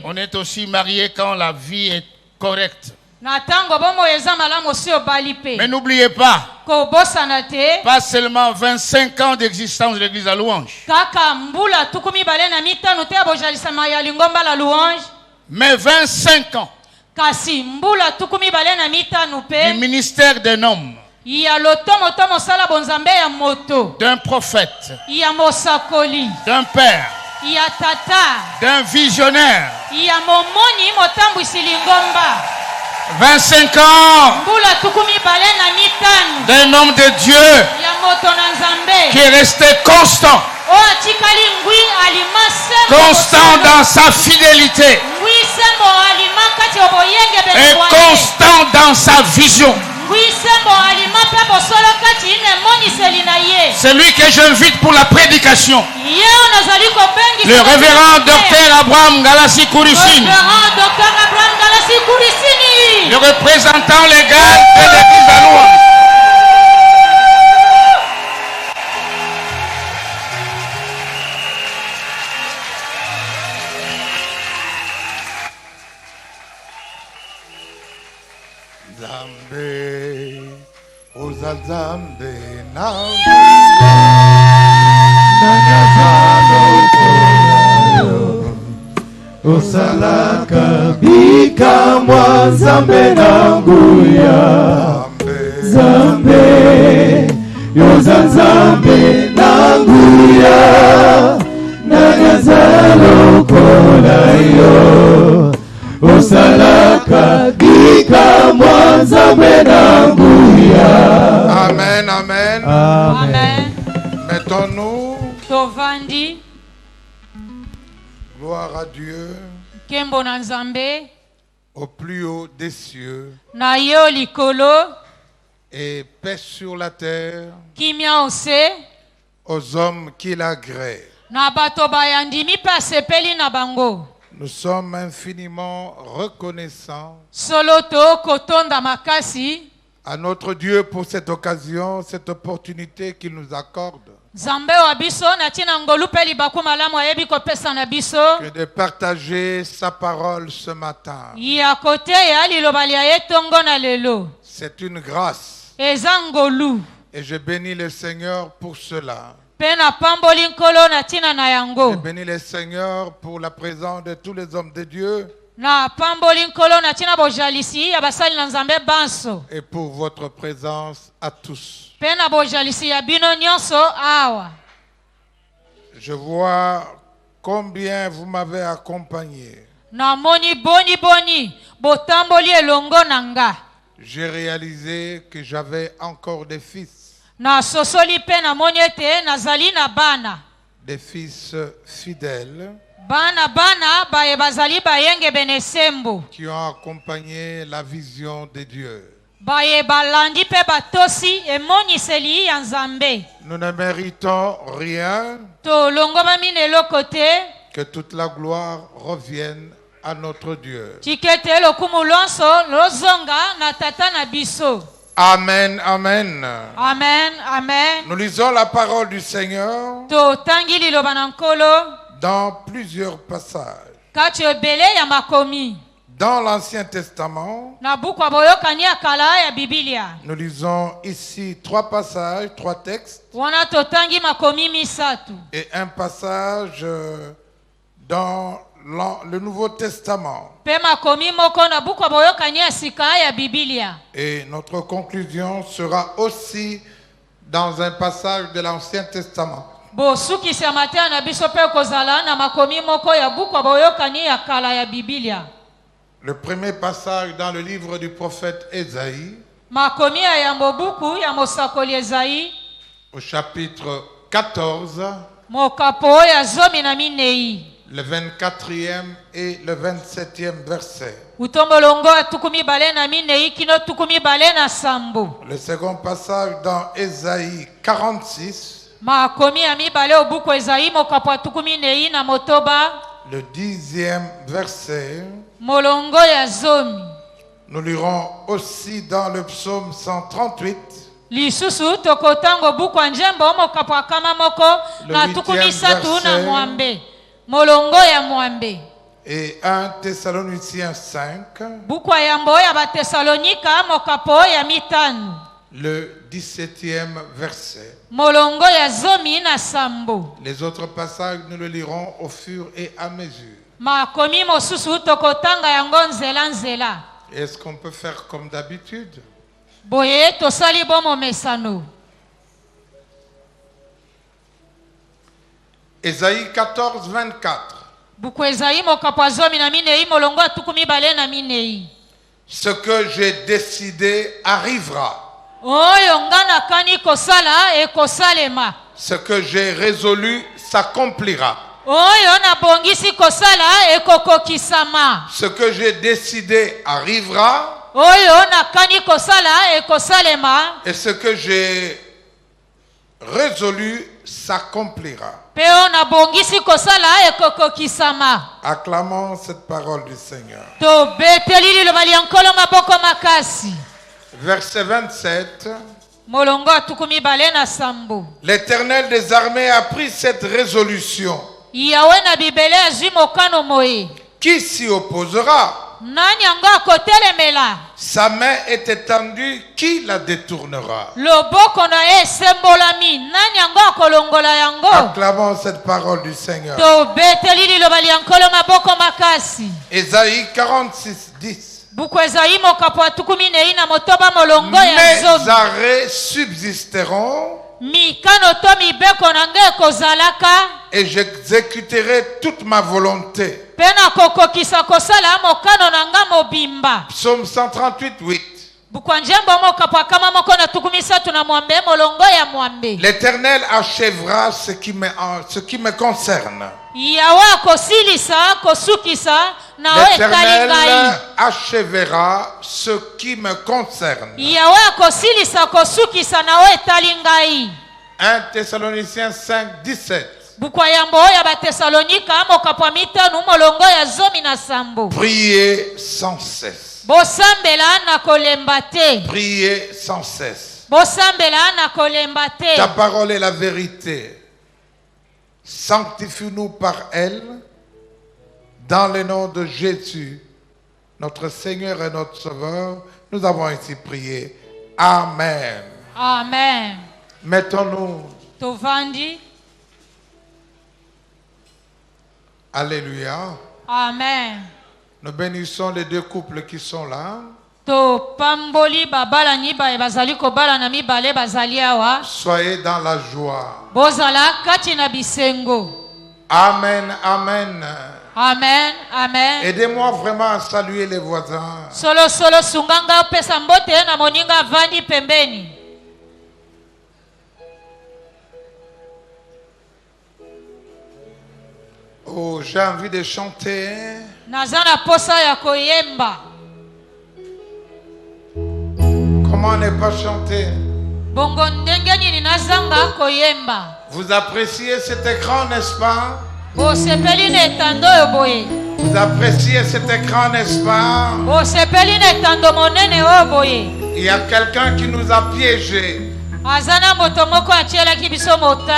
On est aussi marié quand la vie est correcte. Mais n'oubliez pas, pas seulement 25 ans d'existence de l'église à louange, mais 25 ans du ministère d'un homme, d'un prophète, d'un père, d'un visionnaire. 25 ans d'un homme de Dieu qui est resté constant. Constant dans sa fidélité et constant dans sa vision. C'est lui que j'invite pour la prédication. Le révérend docteur Abraham Galassi Kourisini, le représentant légal de l'église à louange. Zambe na osalaka bikamwa Zambe nanguya Zambe yoza Zambe nanguya nagaza lokola yo osalaka bikamwa Zambe nanguya. Amen, amen. Amen. Mettons-nous. Tovandi. Gloire à Dieu. Kembo na Nzambe. Au plus haut des cieux. Na yo likolo. Et paix sur la terre. Kimia ose. Aux hommes qui l'agréent. Na bato bayandimi pa sepeli na bango. Nous sommes infiniment reconnaissants. Soloto kotonda makasi. À notre Dieu pour cette occasion, cette opportunité qu'il nous accorde. Que de partager sa parole ce matin. C'est une grâce. Et je bénis le Seigneur pour cela. Je bénis le Seigneur pour la présence de tous les hommes de Dieu. Et pour votre présence à tous. Je vois combien vous m'avez accompagné. J'ai réalisé que j'avais encore des fils. Des fils fidèles. Qui ont accompagné la vision de Dieu. Nous ne méritons rien. Que toute la gloire revienne à notre Dieu. Amen, amen. Amen, amen. Nous lisons la parole du Seigneur dans plusieurs passages. Dans l'Ancien Testament, nous lisons ici 3 passages, 3 textes, et un passage dans le Nouveau Testament. Et notre conclusion sera aussi dans un passage de l'Ancien Testament. Le premier passage dans le livre du prophète Ésaïe, au chapitre 14, le 24e et le 27e verset. Le second passage dans Ésaïe 46, le 10e verset. Nous lirons aussi dans le psaume 138. Le 8e verset Molongo ya mwambe. Et 1 Thessaloniciens 5. Bukwa yambo ya ba Thessalonika mokapo ya mitano. Le 17e verset. Molongo ya zomi na sambo. Les autres passages, nous le lirons au fur et à mesure. Makomi mosusu tokotanga yango nzela nzela. Est-ce qu'on peut faire comme d'habitude? Boye tosali bomo mesano. Ésaïe 14, 24. Ce que j'ai décidé arrivera. Ce que j'ai résolu s'accomplira. Ce que j'ai décidé arrivera. Et ce que j'ai résolu s'accomplira. Acclamons cette parole du Seigneur. Verset 27. L'Éternel des armées a pris cette résolution. Qui s'y opposera? Sa main est étendue, qui la détournera? Acclamons cette parole du Seigneur. Ésaïe 46, 10. Mes arrêts subsisteront et j'exécuterai toute ma volonté. Psaume 138, 8. L'Éternel achèvera ce qui me concerne. L'Éternel achèvera ce qui me concerne. 1 Thessaloniciens 5, 17. Priez sans cesse. Priez sans cesse. Ta parole est la vérité. Sanctifie-nous par elle. Dans le nom de Jésus, notre Seigneur et notre Sauveur, nous avons ainsi prié. Amen. Amen. Mettons-nous. Tovandi. Alléluia. Amen. Nous bénissons les deux couples qui sont là. Soyez dans la joie. Amen, amen. Amen, amen. Aidez-moi vraiment à saluer les voisins. Solo sunganga pesa mbote na moninga vandi pembeni. Oh, j'ai envie de chanter. Nazana posa ya koyemba. Comment ne pas chanter? Bongo ndenge nini nazanga koyemba. Vous appréciez cet écran, n'est-ce pas? Vous appréciez cet écran, n'est-ce pas? Il y a quelqu'un qui nous a piégés.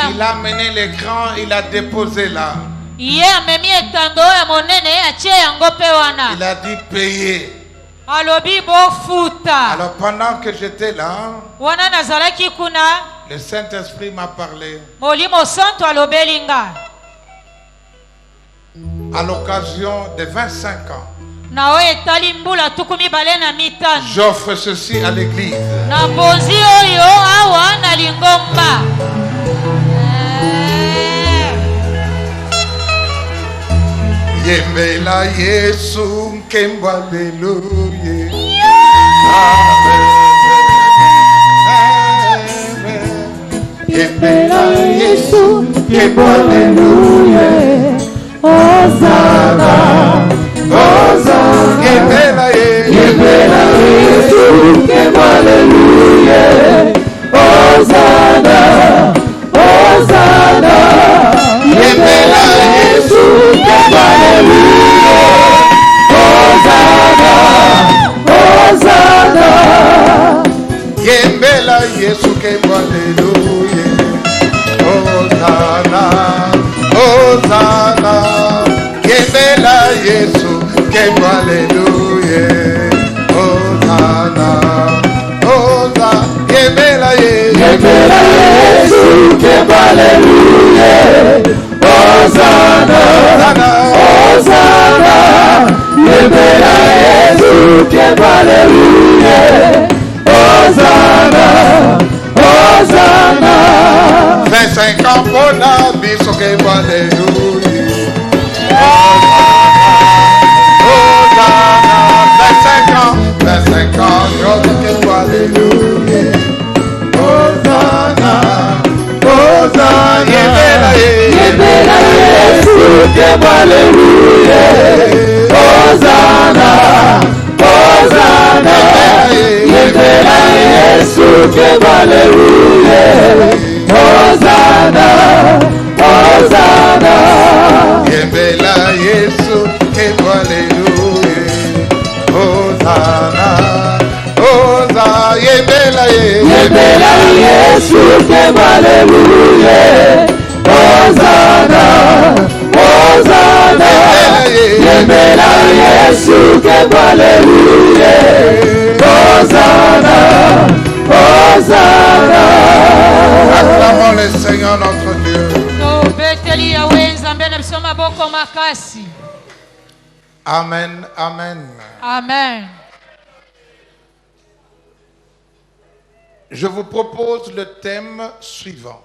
Il a mené l'écran, il a déposé là. Il a dit payer. Alors pendant que j'étais là, le Saint-Esprit m'a parlé. À l'occasion des 25 ans, j'offre ceci à l'église. Yembela Yesu kembo haleluya. Yembela Yesu kembo haleluya. Hosanna, Hosanna. Yembela Yesu kembo haleluya. Hosanna, Hosanna. Yembela Yesu kembo haleluya. Hosanna, Hosanna. Yembela Yesu kembo haleluya. Hosanna, Hosanna. Yembela Yesu kembo Alléluia. Hosanna, Hosanna, Yembela Yesu kembo Alléluia. Hosanna, Hosanna, Yembela Yesu kembo Alléluia. Hosanna, Hosanna. 25 ans pour la biso kembo Alléluia. Hosanna, 25 ans, Yoda kembo Alléluia. Hosanna, Hosanna, Yembela Yesu kembo Alléluia. Hosanna, Hosanna, Yembela Yesu kembo Alléluia. Hosanna, Hosanna, Yembela Yesu kembo Alléluia. Hosanna, Hosanna, Yembela Yesu kembo Alléluia. Hosanna, Hosanna, Yembela Yesu kembo Alléluia. Hosanna, Hosanna. Acclamons le Seigneur notre Dieu. Amen, amen. Amen. Je vous propose le thème suivant.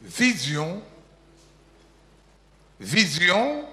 Vision, vision,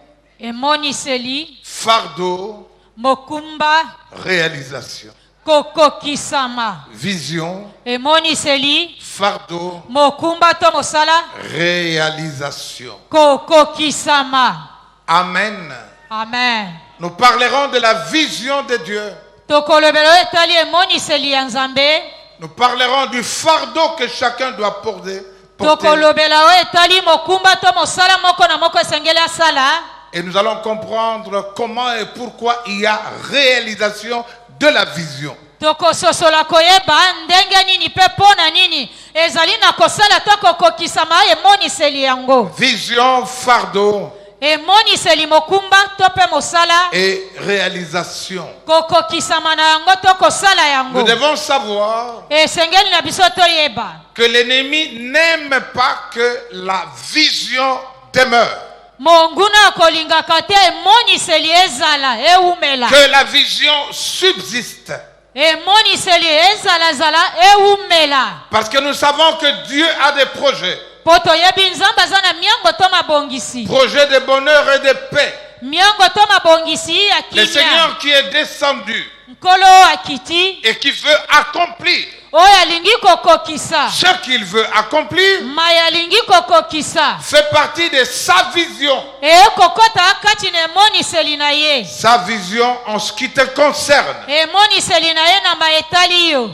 fardeau, mokumba, réalisation. kokokisama. Vision, emoniseli, fardeau, mokumba to mosala, réalisation. kokokisama. Amen. Amen. Nous parlerons de la vision de Dieu. Tokolobelo etali emoniseli ya Nzambe. Nous parlerons du fardeau que chacun doit porter. Tokolobela etali mokumba to mosala moko na moko esengeli asala. Et nous allons comprendre comment et pourquoi il y a réalisation de la vision. Tokososola koyeba ndenge nini pe pona nini ezali na kosala to kokokisama emoniseli yango. Vision, fardeau emoniseli mokumba to pe mosala et réalisation. kokokisama na yango to kosala yango. Nous devons savoir esengeli na biso to yeba que l'ennemi n'aime pas que la vision demeure. Monguna kolingaka te emoniseli ezala eumela. Que la vision subsiste. Emoniseli ezala zala eumela. Parce que nous savons que Dieu a des projets. Poto yebi Nzambe azana miango to mabongisi. Projets de bonheur et de paix. Miango to mabongisi ya Le kimia. Seigneur qui est descendu Nkolo akiti. et qui veut accomplir Oya lingi kokokisa. ce qu'il veut accomplir Maya lingi kokokisa. fait partie de sa vision. E kokota akati na emoniseli na ye. Sa vision en ce qui te concerne. Emoniseli na ye na maetali yo.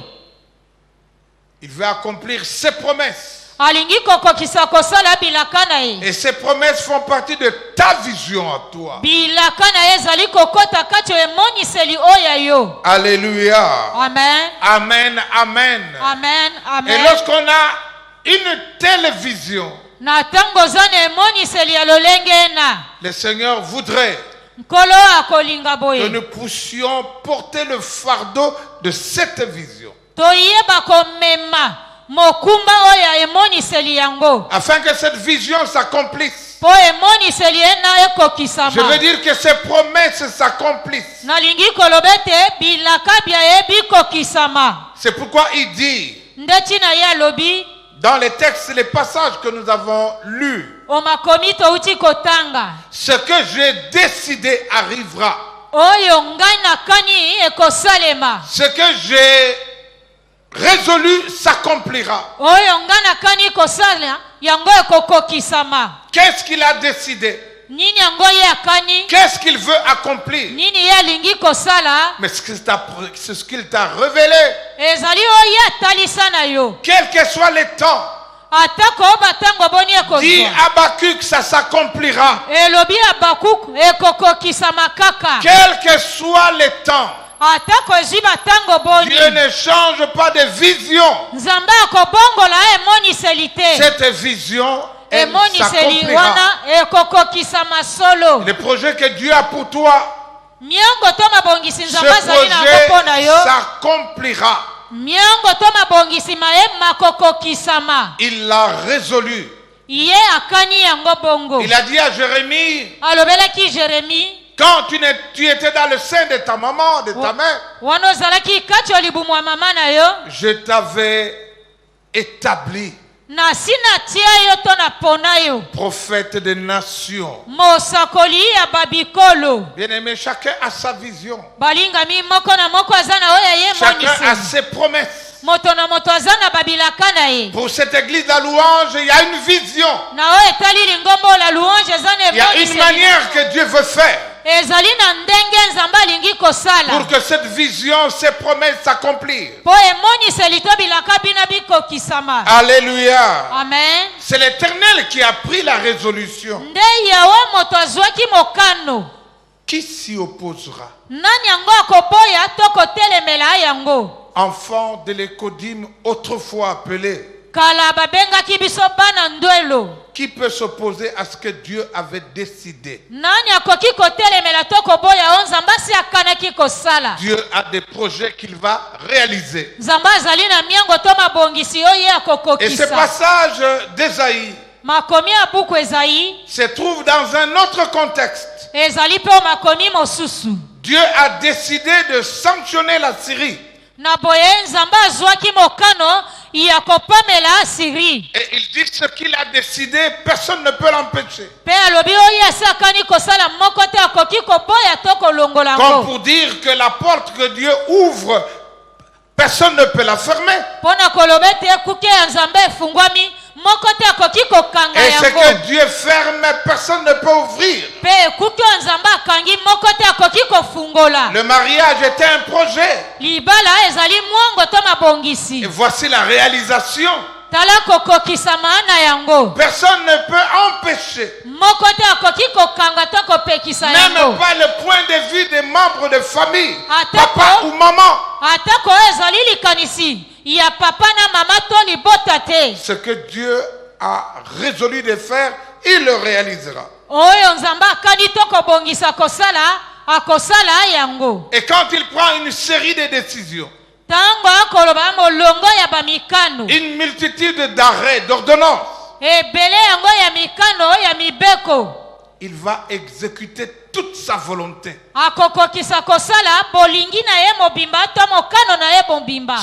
Il veut accomplir ses promesses. Alingi kokokisa kosala bilaka na ye. Et ces promesses font partie de ta vision à toi. Bilaka na ye zali kokota kati emoniseli oya yo. Alléluia. Amen. Amen, amen. Amen. Amen. Et lorsqu'on a une telle vision, Na tango zane emoniseli ya lolenge na. le Seigneur voudrait Nkolo akolinga que boye. nous puissions porter le fardeau de cette vision. Toyeba komema mokumba oya emoniseli yango. Afin que cette vision s'accomplisse. Po emoniseli ena ekokisama. Je veux dire que ces promesses s'accomplissent. Nalingi kolobete bilaka bia ebi kokisama. C'est pourquoi il dit Ndeti na ya lobi. dans les textes, les passages que nous avons lus, Omakomi to uti kotanga. ce que j'ai décidé arrivera. Oyo ngai nakani ekosalema. Ce que j'ai résolu s'accomplira. Oyo ngai nakani kosala yango ekokokisama. Qu'est-ce qu'il a décidé? Nini yango ye akani? Qu'est-ce qu'il veut accomplir? Nini ye alingi kosala? Mais c'est ce qu'il t'a révélé. Ezali oyo atalisa na yo. Quel que soit le temps, Atako batango boni dit ekozwa. Habakkuk, ça s'accomplira. Elobi Habakuk ekokokisama kaka. Quel que soit le temps, Atako ezwi batango boni. Dieu ne change pas de vision. Nzambe akobongola emoniseli te. Cette vision elle s'accomplira. Le projet que Dieu a pour toi, ce projet s'accomplira. Il l'a résolu. Il a dit à Jérémie, quand tu étais dans le sein de ta maman, de ta mère, je t'avais établi prophète des nations. Bien aimé, chacun a sa vision. Chacun a ses promesses. Pour cette église de louange, il y a une vision. Il y a une manière que Dieu veut faire pour que cette vision, ces promesses s'accomplissent. Alléluia. Amen. C'est l'Éternel qui a pris la résolution. Qui s'y opposera? Enfant de l'Écodim, autrefois appelé. Qui peut s'opposer à ce que Dieu avait décidé? Dieu a des projets qu'il va réaliser. Et ce passage d'Ésaïe se trouve dans un autre contexte. Dieu a décidé de sanctionner la Syrie. Et il dit ce qu'il a décidé, personne ne peut l'empêcher. Comme pour dire que la porte que Dieu ouvre, personne ne peut la fermer. Et ce que Dieu ferme, personne ne peut ouvrir. Le mariage était un projet. Et voici la réalisation. Personne ne peut empêcher. Même pas le point de vue des membres de famille, papa ou maman. Ce que Dieu a résolu de faire, il le réalisera. Et quand il prend une série de décisions, une multitude d'arrêts, d'ordonnances, il va exécuter toute sa volonté.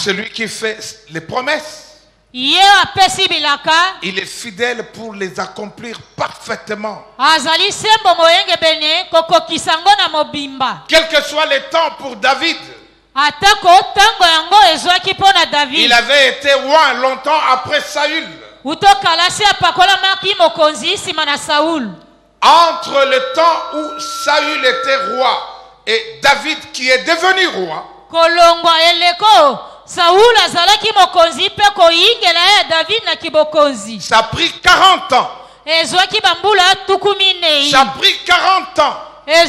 Celui qui fait les promesses, il est fidèle pour les accomplir parfaitement. Quel que soit le temps pour David, il avait été roi longtemps après Saül. Entre le temps où Saül était roi et David qui est devenu roi, ça a pris 40 ans. Ça a pris 40 ans. Mais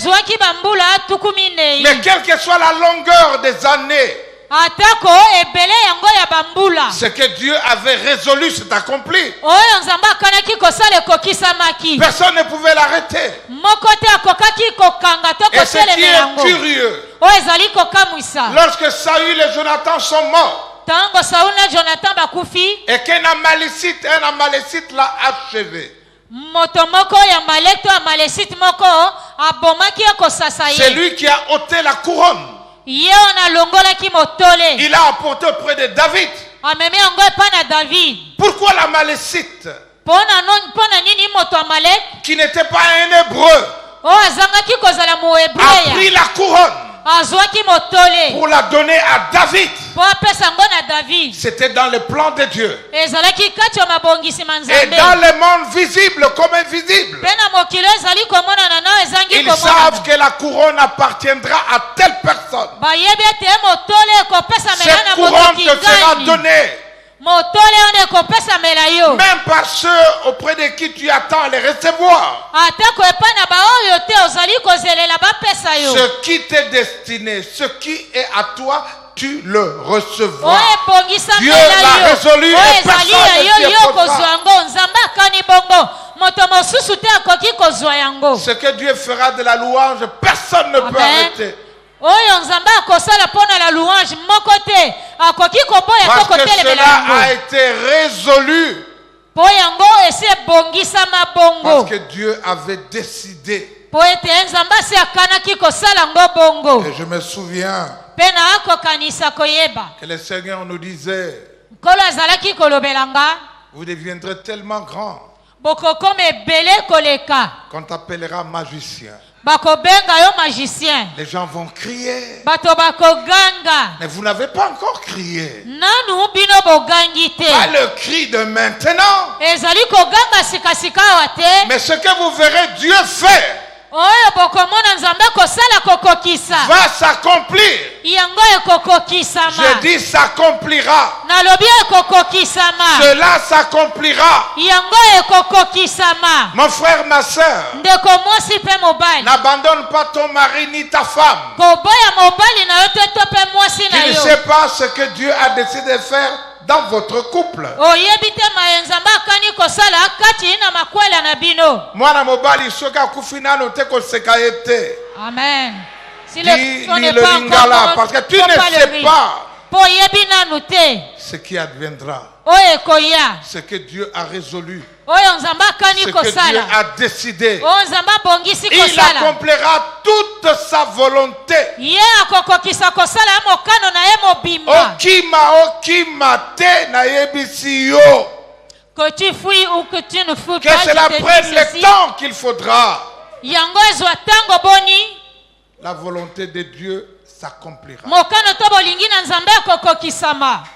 quelle que soit la longueur des années, ce que Dieu avait résolu s'est accompli. Personne ne pouvait l'arrêter. Et ce qui est curieux, lorsque Saül et Jonathan sont morts, et qu'un Amalécite l'a achevé, c'est lui qui a ôté la couronne. Il a apporté auprès de David. Pourquoi l'Amalécite, qui n'était pas un Hébreu, a pris la couronne pour la donner à David? C'était dans le plan de Dieu. Et dans le monde visible comme invisible, ils savent que la couronne appartiendra à telle personne. Cette couronne te sera donnée. Même pas ceux auprès de qui tu attends les recevoir. Ce qui t'est destiné, ce qui est à toi, tu le recevras. Dieu l'a résolu et personne ne s'y opposera. Ce que Dieu fera de la louange, personne ne peut arrêter. Parce que cela a été résolu. Parce que Dieu avait décidé. Et je me souviens que le Seigneur nous disait, vous deviendrez tellement grand qu'on t'appellera magicien. Les gens vont crier. Mais vous n'avez pas encore crié. Pas le cri de maintenant. Mais ce que vous verrez Dieu faire va s'accomplir. Je dis s'accomplira. Cela s'accomplira. Mon frère, ma soeur, n'abandonne pas ton mari ni ta femme. Tu ne sais pas ce que Dieu a décidé de faire dans votre couple. Mwana mobali soka kufina no te ko sekayete. Amen. Si le lingala, parce que tu ne sais pas ce qui adviendra. Ce que Dieu a résolu. Ce que Dieu a décidé. Il accomplira toute sa volonté. Okima te na yebisi yo. Que tu fuis ou que tu ne fuis pas. Que cela prenne le temps qu'il faudra. La volonté de Dieu s'accomplira.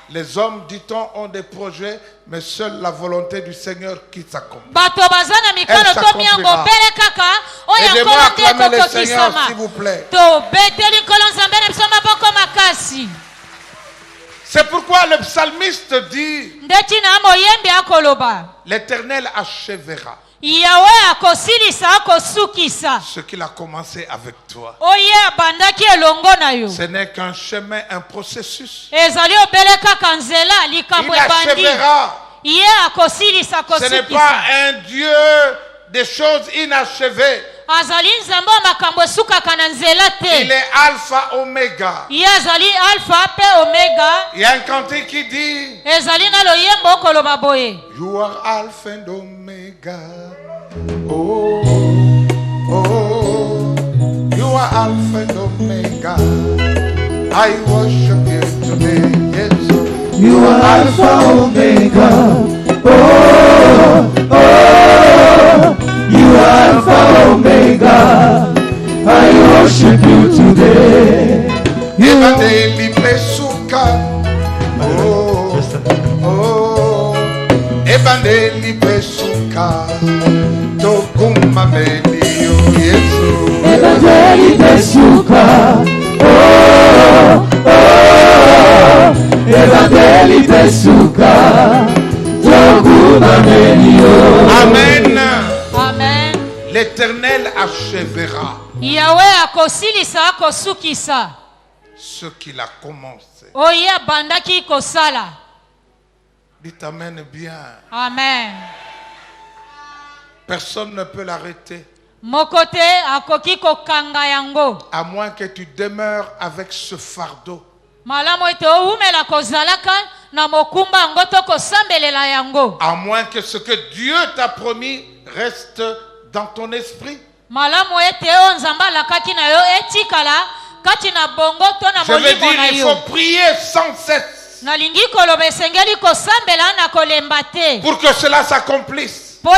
Les hommes, dit-on, ont des projets, mais seule la volonté du Seigneur qui s'accomplit. Elle s'accomplira. Aidez-moi à acclamer le Seigneur, s'il vous plaît. C'est pourquoi le psalmiste dit, l'Éternel achèvera ce qu'il a commencé avec toi. Ce n'est qu'un chemin, un processus. Il achèvera. Ce n'est pas un Dieu des choses inachevées. Il est alpha oméga. Il y a un cantique qui dit, you are alpha and omega. Oh, oh, you are alpha and omega. I worship you today. Yes. You are alpha omega. Oh, oh, you are alpha omega. I worship you today. Evangeli Pesuka. Oh, oh, Evangeli Pesuka. Tokuma Melio Yesu. Evangeli Pesuka. Oh, oh, Evangeli Pesuka. Tokuma Melio. Amen. L'Éternel achèvera ce qu'il a commencé. Dites Amen bien. Amen. Personne ne peut l'arrêter. À moins que tu demeures avec ce fardeau. À moins que ce que Dieu t'a promis reste dans ton esprit. Je veux dire, il faut prier sans cesse pour que cela s'accomplisse. On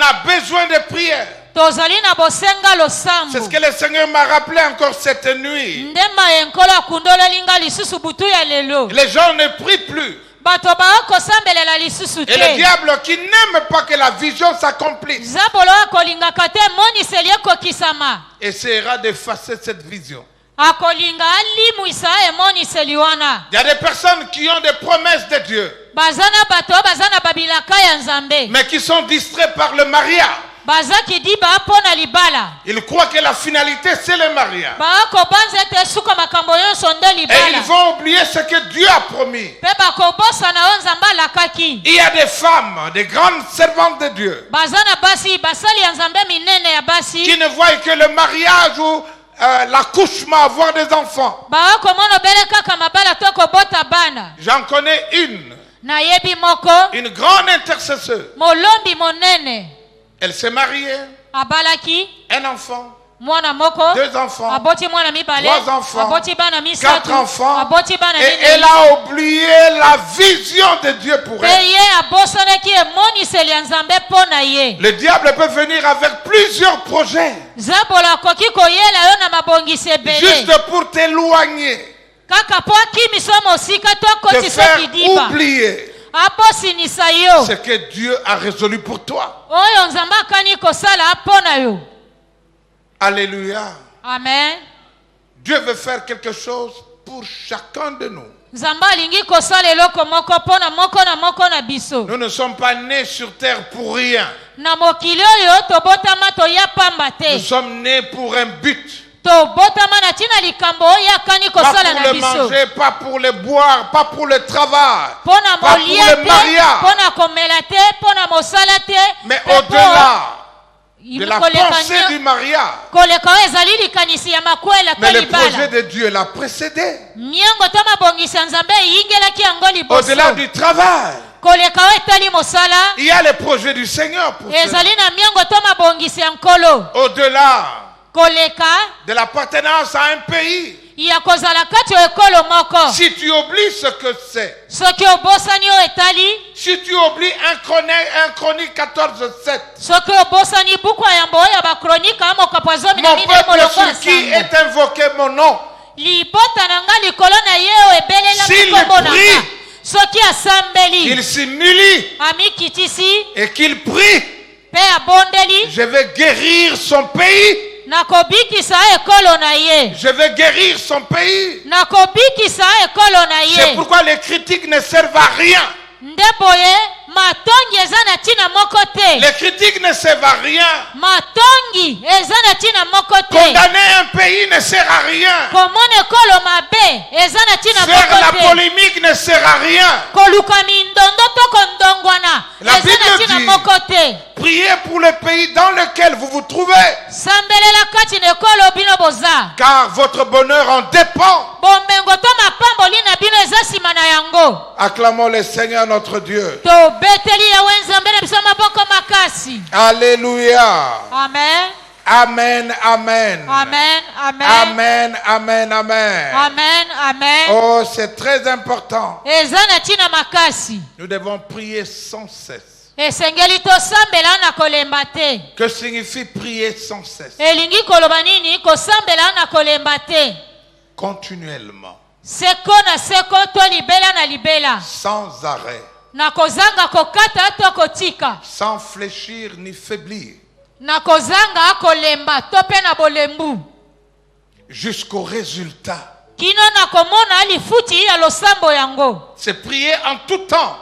a besoin de prière. C'est ce que le Seigneur m'a rappelé encore cette nuit. Les gens ne prient plus. Et le diable qui n'aime pas que la vision s'accomplisse essaiera d'effacer cette vision. Il y a des personnes qui ont des promesses de Dieu, mais qui sont distraits par le mariage. Ils croient que la finalité c'est le mariage. Et ils vont oublier ce que Dieu a promis. Il y a des femmes, des grandes servantes de Dieu, qui ne voient que le mariage ou l'accouchement, avoir des enfants. J'en connais une grande intercesseuse. Elle s'est mariée, un enfant, 2 enfants, 3 enfants, 4 enfants, et elle a oublié la vision de Dieu pour elle. Le diable peut venir avec plusieurs projets juste pour t'éloigner, te faire oublier ce que Dieu a résolu pour toi. Alléluia. Amen. Dieu veut faire quelque chose pour chacun de nous. Nous ne sommes pas nés sur terre pour rien. Nous sommes nés pour un but. Pas pour le manger, pas pour le boire, pas pour le travail, pas pour le mariage. Mais au-delà de la pensée du mariage, mais le projet de Dieu l'a précédé. Au-delà du travail, il y a le projet du Seigneur pour cela. Au-delà de l'appartenance à un pays, si tu oublies ce que c'est, si tu oublies 1 Chronique 14:7, mon peuple sur qui est invoqué mon nom, s'il prie, qu'il s'humilie et qu'il prie, je vais guérir son pays. Je vais guérir son pays. C'est pourquoi les critiques ne servent à rien. Les critiques ne servent à rien. Condamner un pays ne sert à rien. Faire la polémique ne sert à rien. La Bible dit, priez pour le pays dans lequel vous vous trouvez, car votre bonheur en dépend. Acclamons le Seigneur notre Dieu. Alléluia. Amen. Amen, amen. Amen, amen. Amen, amen, amen. Amen, amen. Oh, c'est très important. Nous devons prier sans cesse. Que signifie prier sans cesse? Continuellement. Sans arrêt. Sans fléchir ni faiblir. Jusqu'au résultat. C'est prier en tout temps.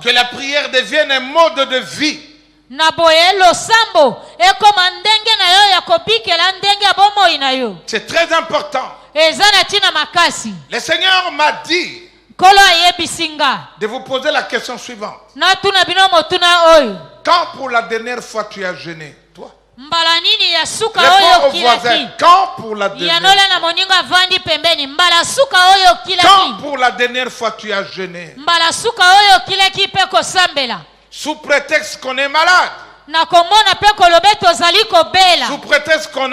Que la prière devienne un mode de vie. C'est très important. Le Seigneur m'a dit de vous poser la question suivante. Quand pour la dernière fois tu as jeûné, toi? Réponds au voisin. Quand pour la dernière fois? Quand pour la dernière fois tu as jeûné? Sous prétexte qu'on est malade. Sous prétexte qu'on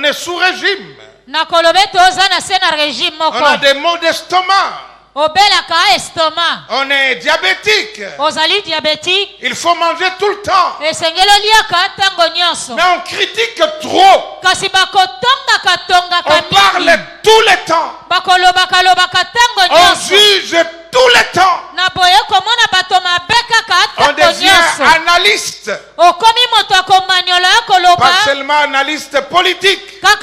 est sous régime. On a des maux d'estomac. On est diabétique. Il faut manger tout le temps. Mais on critique trop. On parle tout le temps. On juge tout le temps. On devient analyste. Pas seulement analyste politique, mais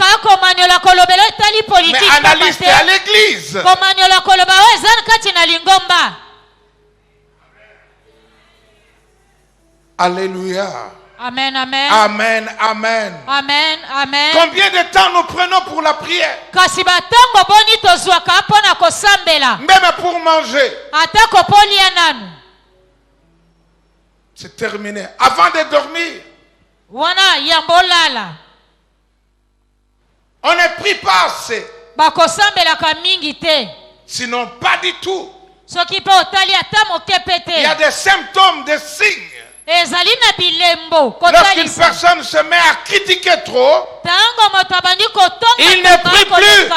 analyste à l'église. Alléluia. Amen, amen. Amen, amen. Amen, amen. Combien de temps nous prenons pour la prière? Même pour manger. C'est terminé. Avant de dormir, on ne prie pas assez. Sinon, pas du tout. Il y a des symptômes, des signes. Lorsqu'une personne se met à critiquer trop, il ne prie plus.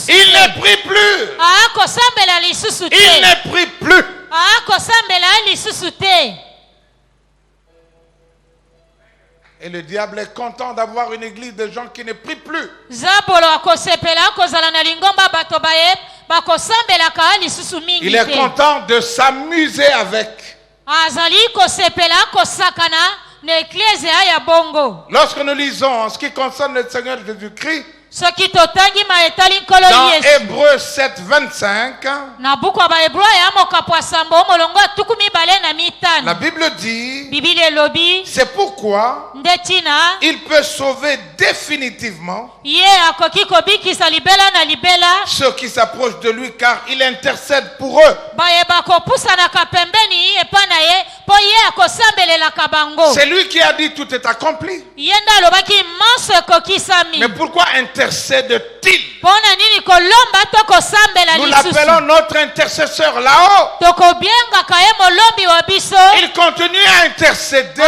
Il ne prie plus. Il ne prie plus. Et le diable est content d'avoir une église de gens qui ne prient plus. Il est content de s'amuser avec. Lorsque nous lisons en ce qui concerne le Seigneur Jésus-Christ, dans Hébreux 7, 25, la Bible dit, c'est pourquoi il peut sauver définitivement ceux qui s'approchent de lui, car il intercède pour eux. C'est lui qui a dit tout est accompli. Mais pourquoi intercède-t-il? Nous l'appelons notre intercesseur là-haut. Il continue à intercéder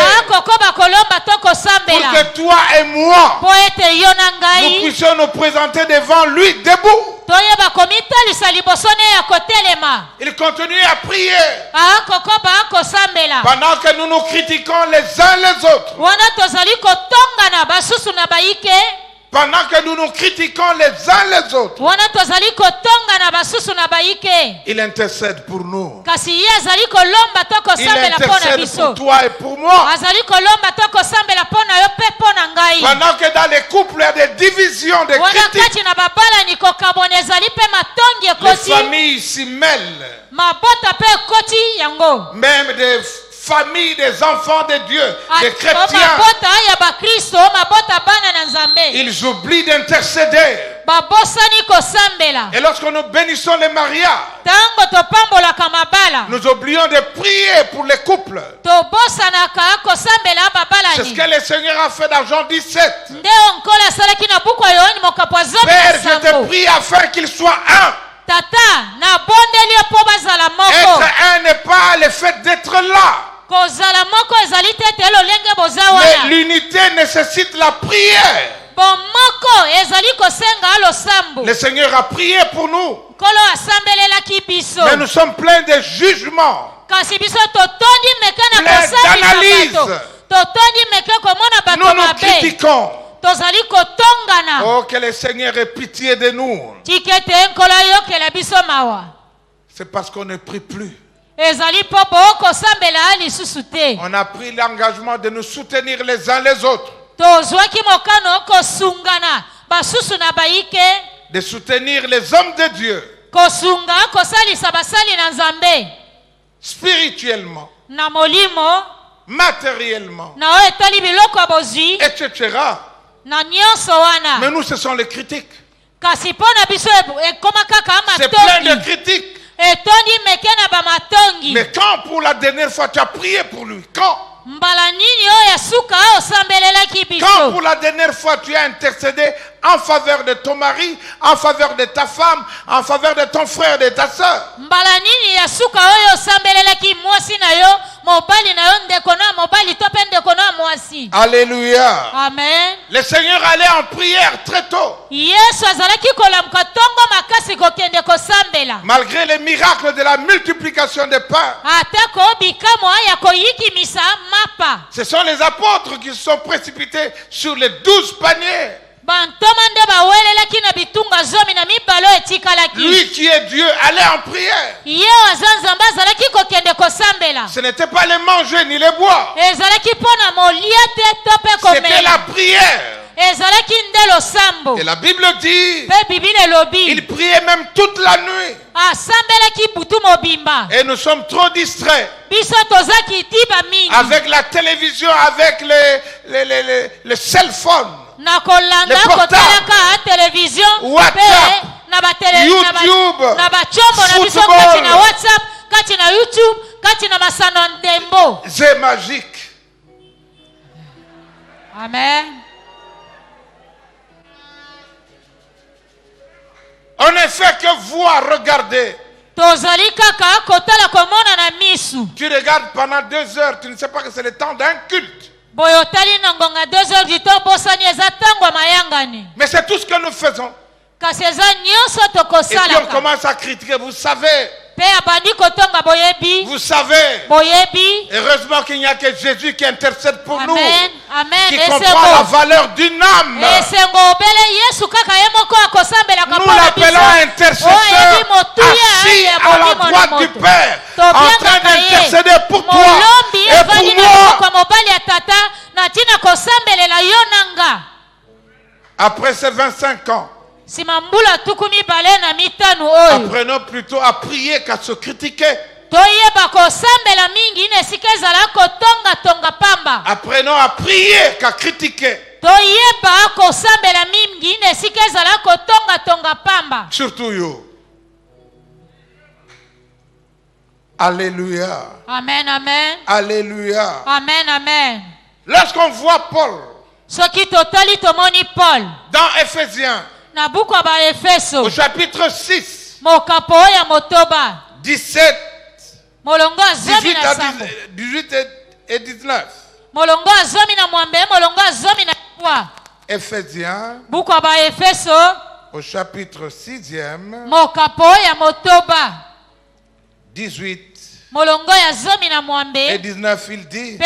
pour que toi et moi nous puissions nous présenter devant lui debout. Il continue à prier pendant que nous nous critiquons les uns les autres. Pendant que nous nous critiquons les uns les autres, il intercède pour nous. Il intercède pour toi et pour moi. Pendant que dans les couples il y a des divisions, des critiques, les familles s'y mêlent. Même des famille des enfants de Dieu, des chrétiens, ils oublient d'intercéder. Et lorsque nous bénissons les mariages, nous oublions de prier pour les couples. C'est ce que le Seigneur a fait dans Jean 17. Père, je te prie afin qu'ils soient un. Être un n'est pas le fait d'être là. Mais l'unité nécessite la prière. Le Seigneur a prié pour nous. Mais nous sommes pleins de jugements, pleins d'analyses. Nous nous critiquons. Oh, que le Seigneur ait pitié de nous. C'est parce qu'on ne prie plus. On a pris l'engagement de nous soutenir les uns les autres, de soutenir les hommes de Dieu spirituellement, matériellement, etc. Mais nous, ce sont les critiques. C'est plein de critiques. Mais quand pour la dernière fois tu as prié pour lui? Quand pour la dernière fois tu as intercédé en faveur de ton mari, en faveur de ta femme, en faveur de ton frère, de ta soeur? Alléluia. Amen. Le Seigneur allait en prière très tôt. Malgré les miracles de la multiplication des pains, ce sont les apôtres qui se sont précipités sur les 12 paniers. Lui qui est Dieu allait en prière. Ce n'était pas les manger ni les boire. C'était la prière. Et la Bible dit, il priait même toute la nuit. Et nous sommes trop distraits avec la télévision, avec les cell phones, les portables, WhatsApp, YouTube, football. C'est magique. Amen. On ne fait que voir, regarder. Tu regardes pendant 2 heures, tu ne sais pas que c'est le temps d'un culte. Mais c'est tout ce que nous faisons. Et puis on commence à critiquer, vous savez. Vous savez, heureusement qu'il n'y a que Jésus qui intercède pour nous, qui comprend la valeur d'une âme. Nous l'appelons intercesseur, assis à la droite du Père, en train d'intercéder pour toi et pour moi. Après ces 25 ans, apprenons plutôt à prier qu'à se critiquer. Apprenons à prier qu'à critiquer. Surtout you. Alléluia. Amen, amen. Alléluia. Amen, amen. Lorsqu'on voit Paul dans Éphésiens, au chapitre 6, 17, 18 et 19. Éphésiens, au chapitre 6e, 18 et 19, il dit,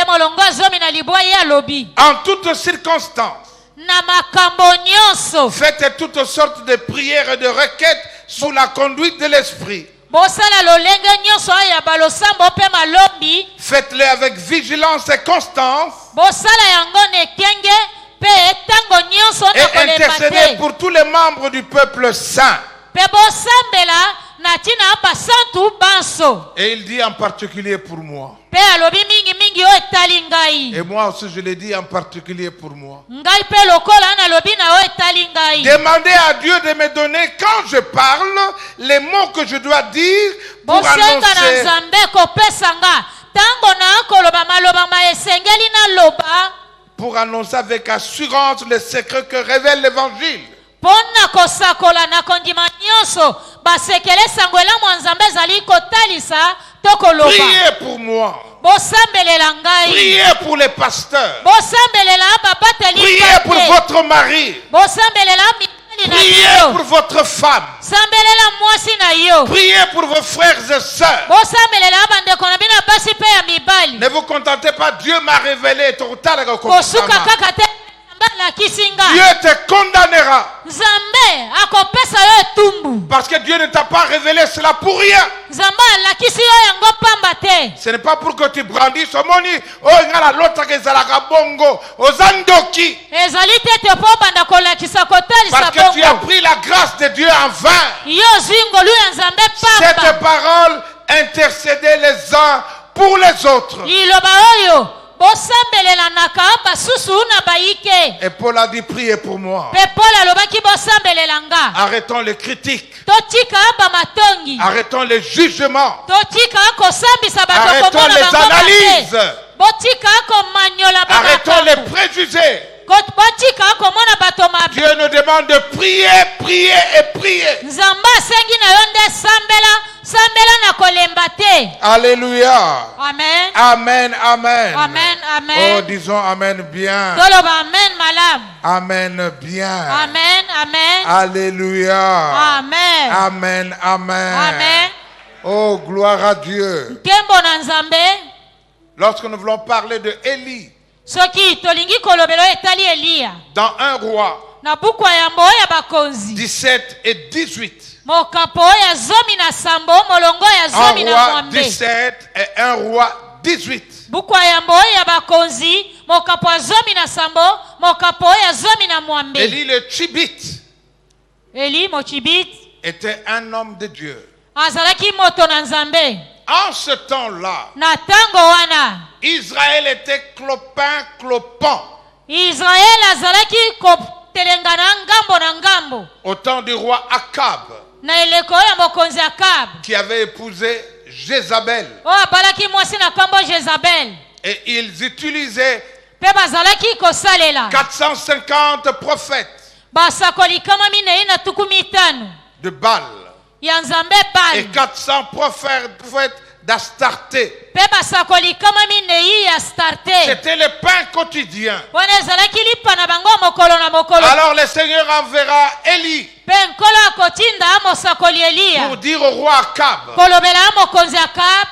en toutes circonstances, faites toutes sortes de prières et de requêtes sous la conduite de l'Esprit. Faites-les avec vigilance et constance. Et intercédez pour tous les membres du peuple saint. Et il dit en particulier pour moi. Et moi aussi je l'ai dit en particulier pour moi. Demandez à Dieu de me donner quand je parle les mots que je dois dire pour annoncer avec assurance les secrets que révèle l'évangile. Priez pour moi. Priez pour les pasteurs. Priez pour votre mari. Priez pour votre femme. Priez pour vos frères et sœurs. Ne vous contentez pas, Dieu m'a révélé. Dieu te condamnera. Parce que Dieu ne t'a pas révélé cela pour rien. Ce n'est pas pour que tu brandisses au moni. Parce que tu as pris la grâce de Dieu en vain. Cette parole, intercédez les uns pour les autres. Et Paul a dit priez pour moi. Arrêtons les critiques. Arrêtons les jugements. Arrêtons les analyses. Arrêtons les préjugés. Dieu nous demande de prier, prier et prier. Alléluia. Amen. Amen, amen. Amen, amen. Oh, disons amen bien. Amen bien. Amen, amen. Alléluia. Amen. Amen, amen. Amen. Oh, gloire à Dieu. Lorsque nous voulons parler de Élie, dans 1 roi 17 et 18. 1 roi 17 et 1 roi 18. Élie le Tchibite était un homme de Dieu. En ce temps-là, Israël était clopin. Au temps du roi Akab, qui avait épousé Jézabel. Et ils utilisaient 450 prophètes de Baal et 400 prophètes d'Astarté. C'était le pain quotidien. Alors le Seigneur enverra Élie pour dire au roi Akab,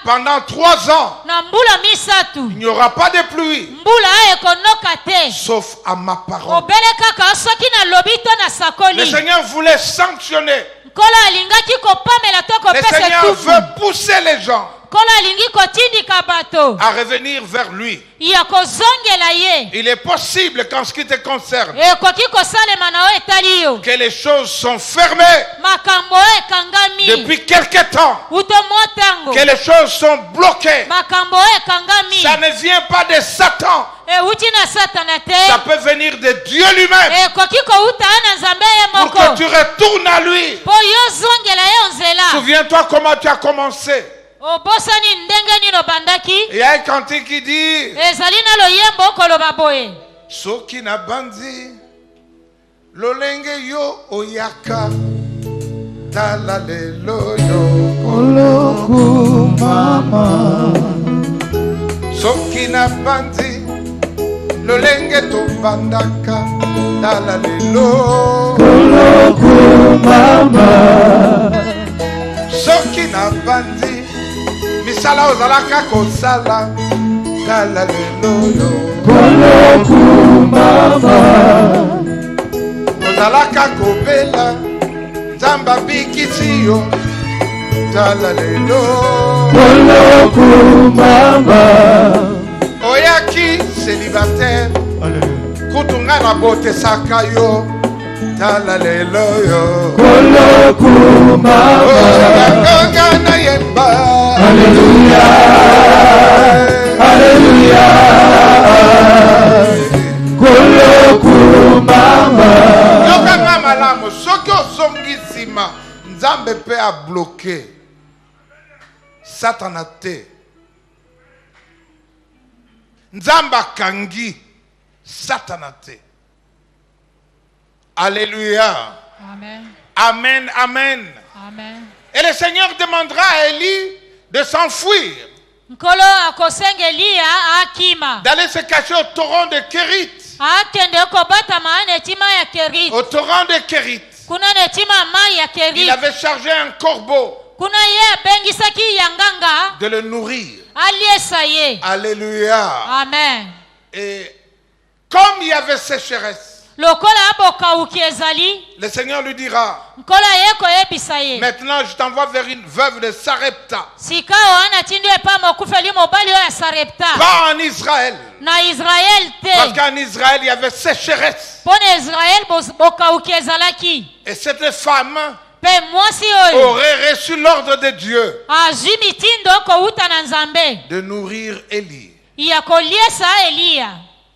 pendant 3 ans, il n'y aura pas de pluie, sauf à ma parole. Le Seigneur voulait sanctionner. Le Seigneur veut pousser les gens à revenir vers lui. Il est possible qu'en ce qui te concerne, que les choses sont fermées depuis quelque temps, que les choses sont bloquées. Ça ne vient pas de Satan, ça peut venir de Dieu lui-même, pour que tu retournes à lui. Souviens-toi comment tu as commencé. Il y a un cantique qui dit Soki na banzi lolenge yo oyaka talalelo yo Koloku mama Soki na banzi lolenge to bandaka talalelo Koloku mama Soki na banzi misala ozalaka kosala tala lelo yo Koloku mama ozalaka kobela nzamba bikisi yo tala lelo Koloku mama oyaki célibataire kutunga na botesaka yo tala lelo yo Koloku mama ozalaka na yemba Alléluia Alléluia Koloku mama yokanga malamu soki ozongi nsima nzambe mpe abloke satana te nzambe akangi satana te. Alléluia. Amen. Amen, amen. Amen. Et le Seigneur demandera à Élie de s'enfuir, d'aller se cacher au torrent de Kérit. Au torrent de Kérit, il avait chargé un corbeau de le nourrir. Alléluia. Amen. Et comme il y avait sécheresse, le Seigneur lui dira, maintenant je t'envoie vers une veuve de Sarepta. Pas en Israël. Parce qu'en Israël il y avait sécheresse. Et cette femme aurait reçu l'ordre de Dieu de nourrir Élie.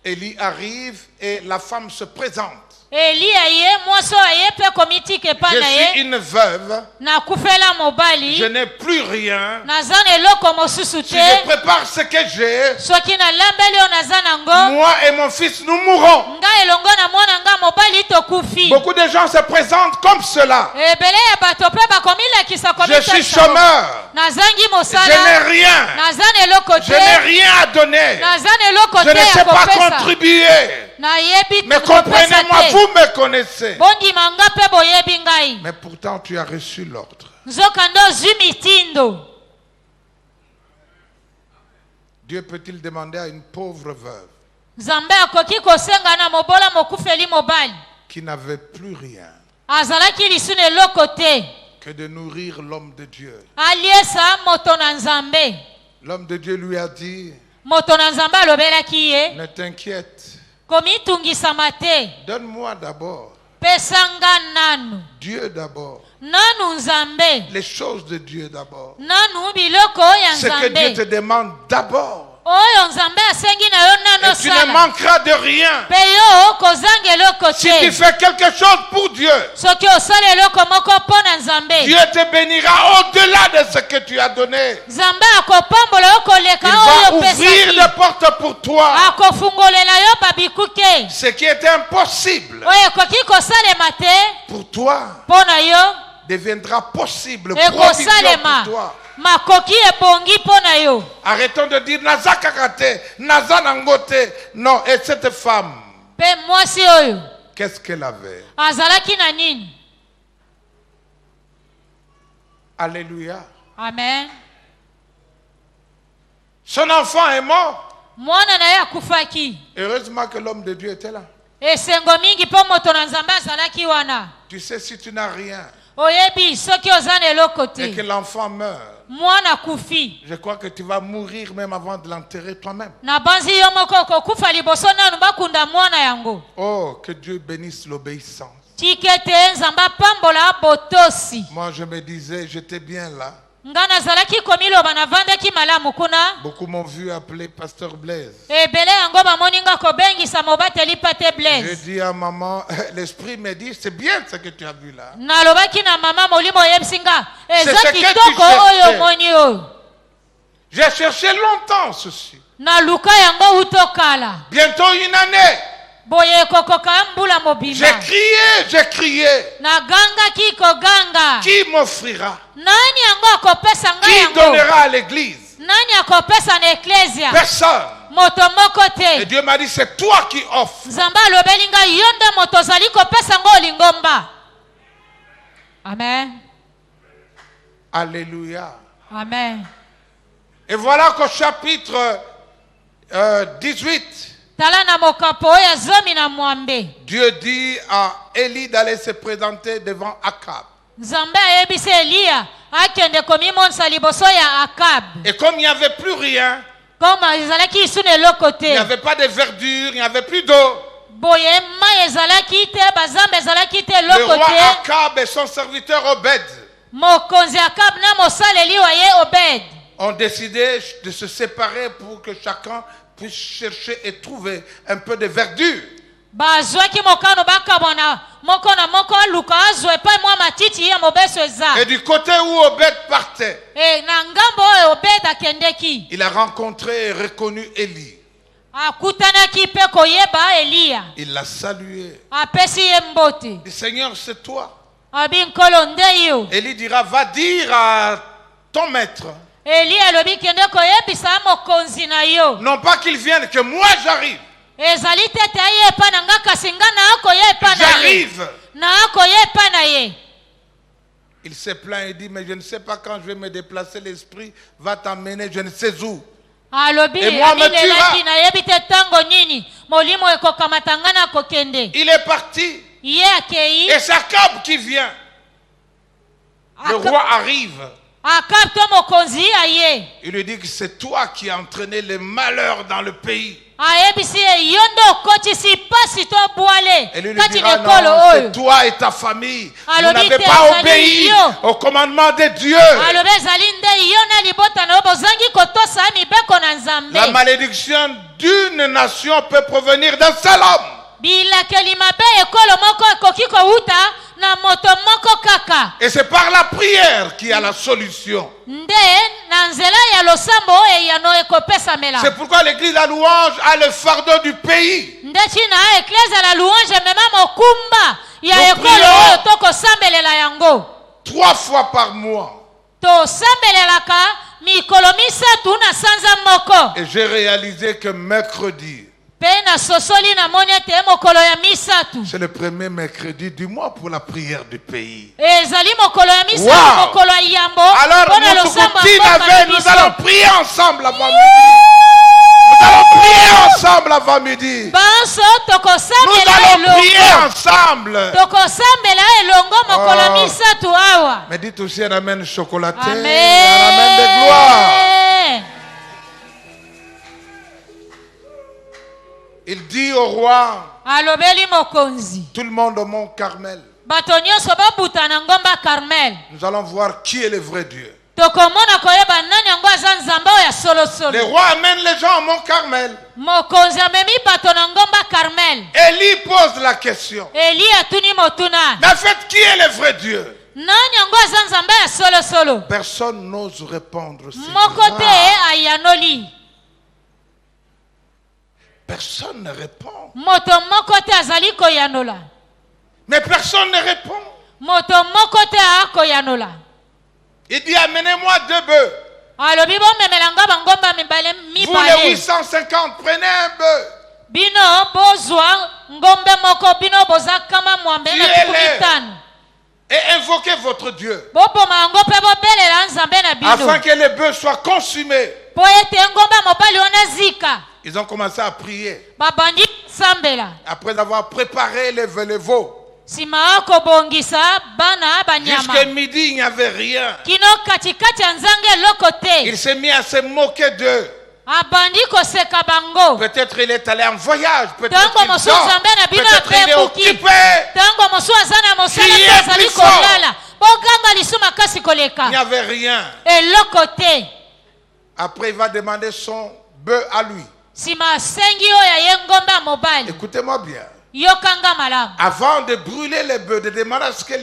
Élie arrive et la femme se présente. Je suis une veuve. Je n'ai plus rien. Je prépare ce que j'ai. Moi et mon fils, nous mourrons. Beaucoup de gens se présentent comme cela. Je suis chômeur. Je n'ai rien. Je n'ai rien à donner. Je ne sais pas contribuer. Mais comprenez-moi, vous me connaissez. Mais pourtant tu as reçu l'ordre. Dieu peut-il demander à une pauvre veuve qui n'avait plus rien que de nourrir l'homme de Dieu? L'homme de Dieu lui a dit, ne t'inquiète. Donne-moi d'abord. Dieu d'abord. Les choses de Dieu d'abord. Ce que Dieu te demande d'abord. Et tu ne manqueras de rien. Si tu fais quelque chose pour Dieu, Dieu te bénira au-delà de ce que tu as donné. Il va ouvrir des portes pour toi. Ce qui était impossible pour toi deviendra possible, provision pour toi. Arrêtons de dire Naza Kakate, Naza Nangote. Non, et cette femme, qu'est-ce qu'elle avait? Alléluia. Amen. Son enfant est mort. Heureusement que l'homme de Dieu était là. Tu sais, si tu n'as rien et que l'enfant meurt, je crois que tu vas mourir même avant de l'enterrer toi-même. Oh, que Dieu bénisse l'obéissance. Moi, je me disais, j'étais bien là. Beaucoup m'ont vu appeler Pasteur Blaise. Je dis à maman, l'esprit me dit, c'est bien ce que tu as vu là. C'est ce que tu cherchais. J'ai cherché longtemps ceci. Bientôt une année. J'ai crié. Qui m'offrira? Qui donnera à l'église? Personne. Et Dieu m'a dit, c'est toi qui offres. Amen. Alléluia. Amen. Et voilà qu'au chapitre 18, Dieu dit à Élie d'aller se présenter devant Akab. Et comme il n'y avait plus rien, il n'y avait pas de verdure, il n'y avait plus d'eau, le roi Akab et son serviteur Obed ont décidé de se séparer pour que chacun puisse chercher et trouver un peu de verdure. Et du côté où Obed partait, il a rencontré et reconnu Élie. Il l'a salué. Il dit, Seigneur, c'est toi. Élie dira, va dire à ton maître, non pas qu'il vienne, que moi j'arrive. J'arrive. Il se plaint et dit, mais je ne sais pas quand je vais me déplacer, l'esprit va t'emmener je ne sais où. Et moi me tuera. Il est parti. Et c'est Akab qui vient. Le roi arrive. Il lui dit que c'est toi qui as entraîné les malheurs dans le pays. Et lui dira, non, c'est toi et ta famille. Vous n'avez pas obéi au commandement de Dieu. La malédiction d'une nation peut provenir d'un seul homme. Et c'est par la prière qu'il y a la solution. C'est pourquoi l'église à louange a le fardeau du pays. Nous prions 3 fois par mois. Et j'ai réalisé que mercredi, c'est le premier mercredi du mois pour la prière du pays. Wow. Alors nous allons prier ensemble avant midi. Nous allons prier ensemble avant midi. Nous allons prier ensemble. Mais dites aussi un amen chocolaté. Amen. Un amen de gloire. Il dit au roi, tout le monde au mont Carmel. Nous allons voir qui est le vrai Dieu. Le roi amène les gens au mont Carmel. Élie pose la question. Mais en fait, qui est le vrai Dieu? Personne n'ose répondre. Personne ne répond. Mais personne ne répond. Il dit, amenez-moi 2 bœufs. Vous les 850, prenez un bœuf. Et invoquez votre Dieu. Afin que les bœufs soient consumés. Ils ont commencé à prier. Après avoir préparé les veaux. Jusqu'à midi, il n'y avait rien. Il s'est mis à se moquer d'eux. Peut-être il est allé en voyage. Peut-être il dort. Peut-être il est occupé. Il n'y avait rien. Après, il va demander son bœuf à lui. Écoutez-moi bien. Avant de brûler les bœufs, de demander à ce que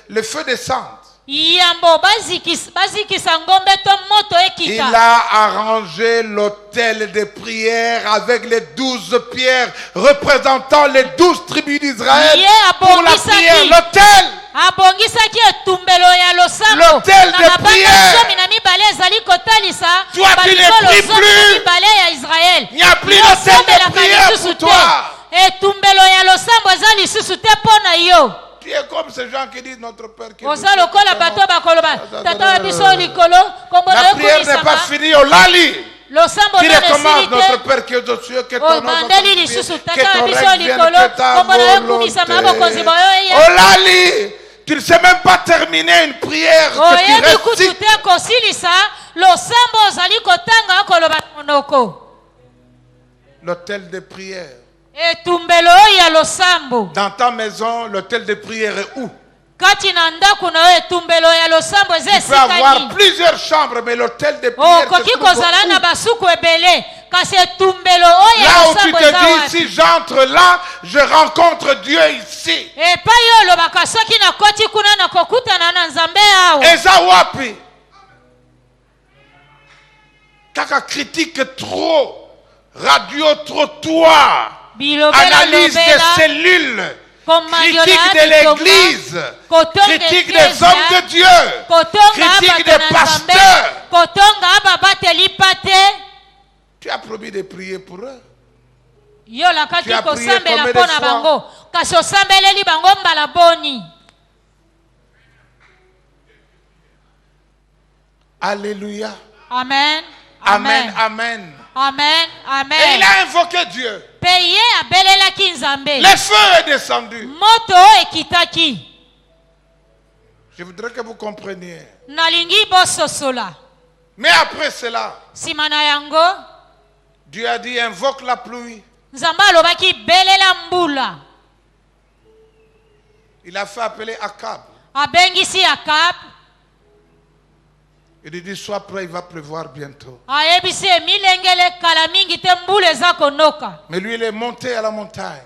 le feu descende, il a arrangé l'autel de prière avec les 12 pierres représentant les 12 tribus d'Israël pour la prière. L'autel de prière. Toi, tu ne pries plus. Il n'y a plus l'autel de prière pour toi. Tu es comme ces gens qui disent notre Père qui est au ciel. La prière n'est pas finie au lali. Tu recommences notre Père qui est aux cieux, que ton nom soit sanctifié, que ton règne vienne, que ta volonté. Au lali, tu ne sais même pas terminer une prière que tu récites. L'autel de prière. Dans ta maison, l'autel de prière est où? Tu peux avoir plusieurs chambres, mais l'autel de prière se trouve où? Là où tu te dis, si j'entre là, je rencontre Dieu ici. Eza wapi? Kaka critique trop. Radio trottoir. Analyse des cellules. Critique de l'église. Critique des hommes de Dieu. Critique des pasteurs. Tu as promis de prier pour eux. Tu as prié combien de fois? Alléluia. Amen. Amen. Amen. Amen. Amen. Et il a invoqué Dieu. Le feu est descendu. Je voudrais que vous compreniez. Mais après cela, Dieu a dit invoque la pluie. Il a fait appeler Akab. Il dit sois prêt, il va pleuvoir bientôt. Mais lui il est monté à la montagne.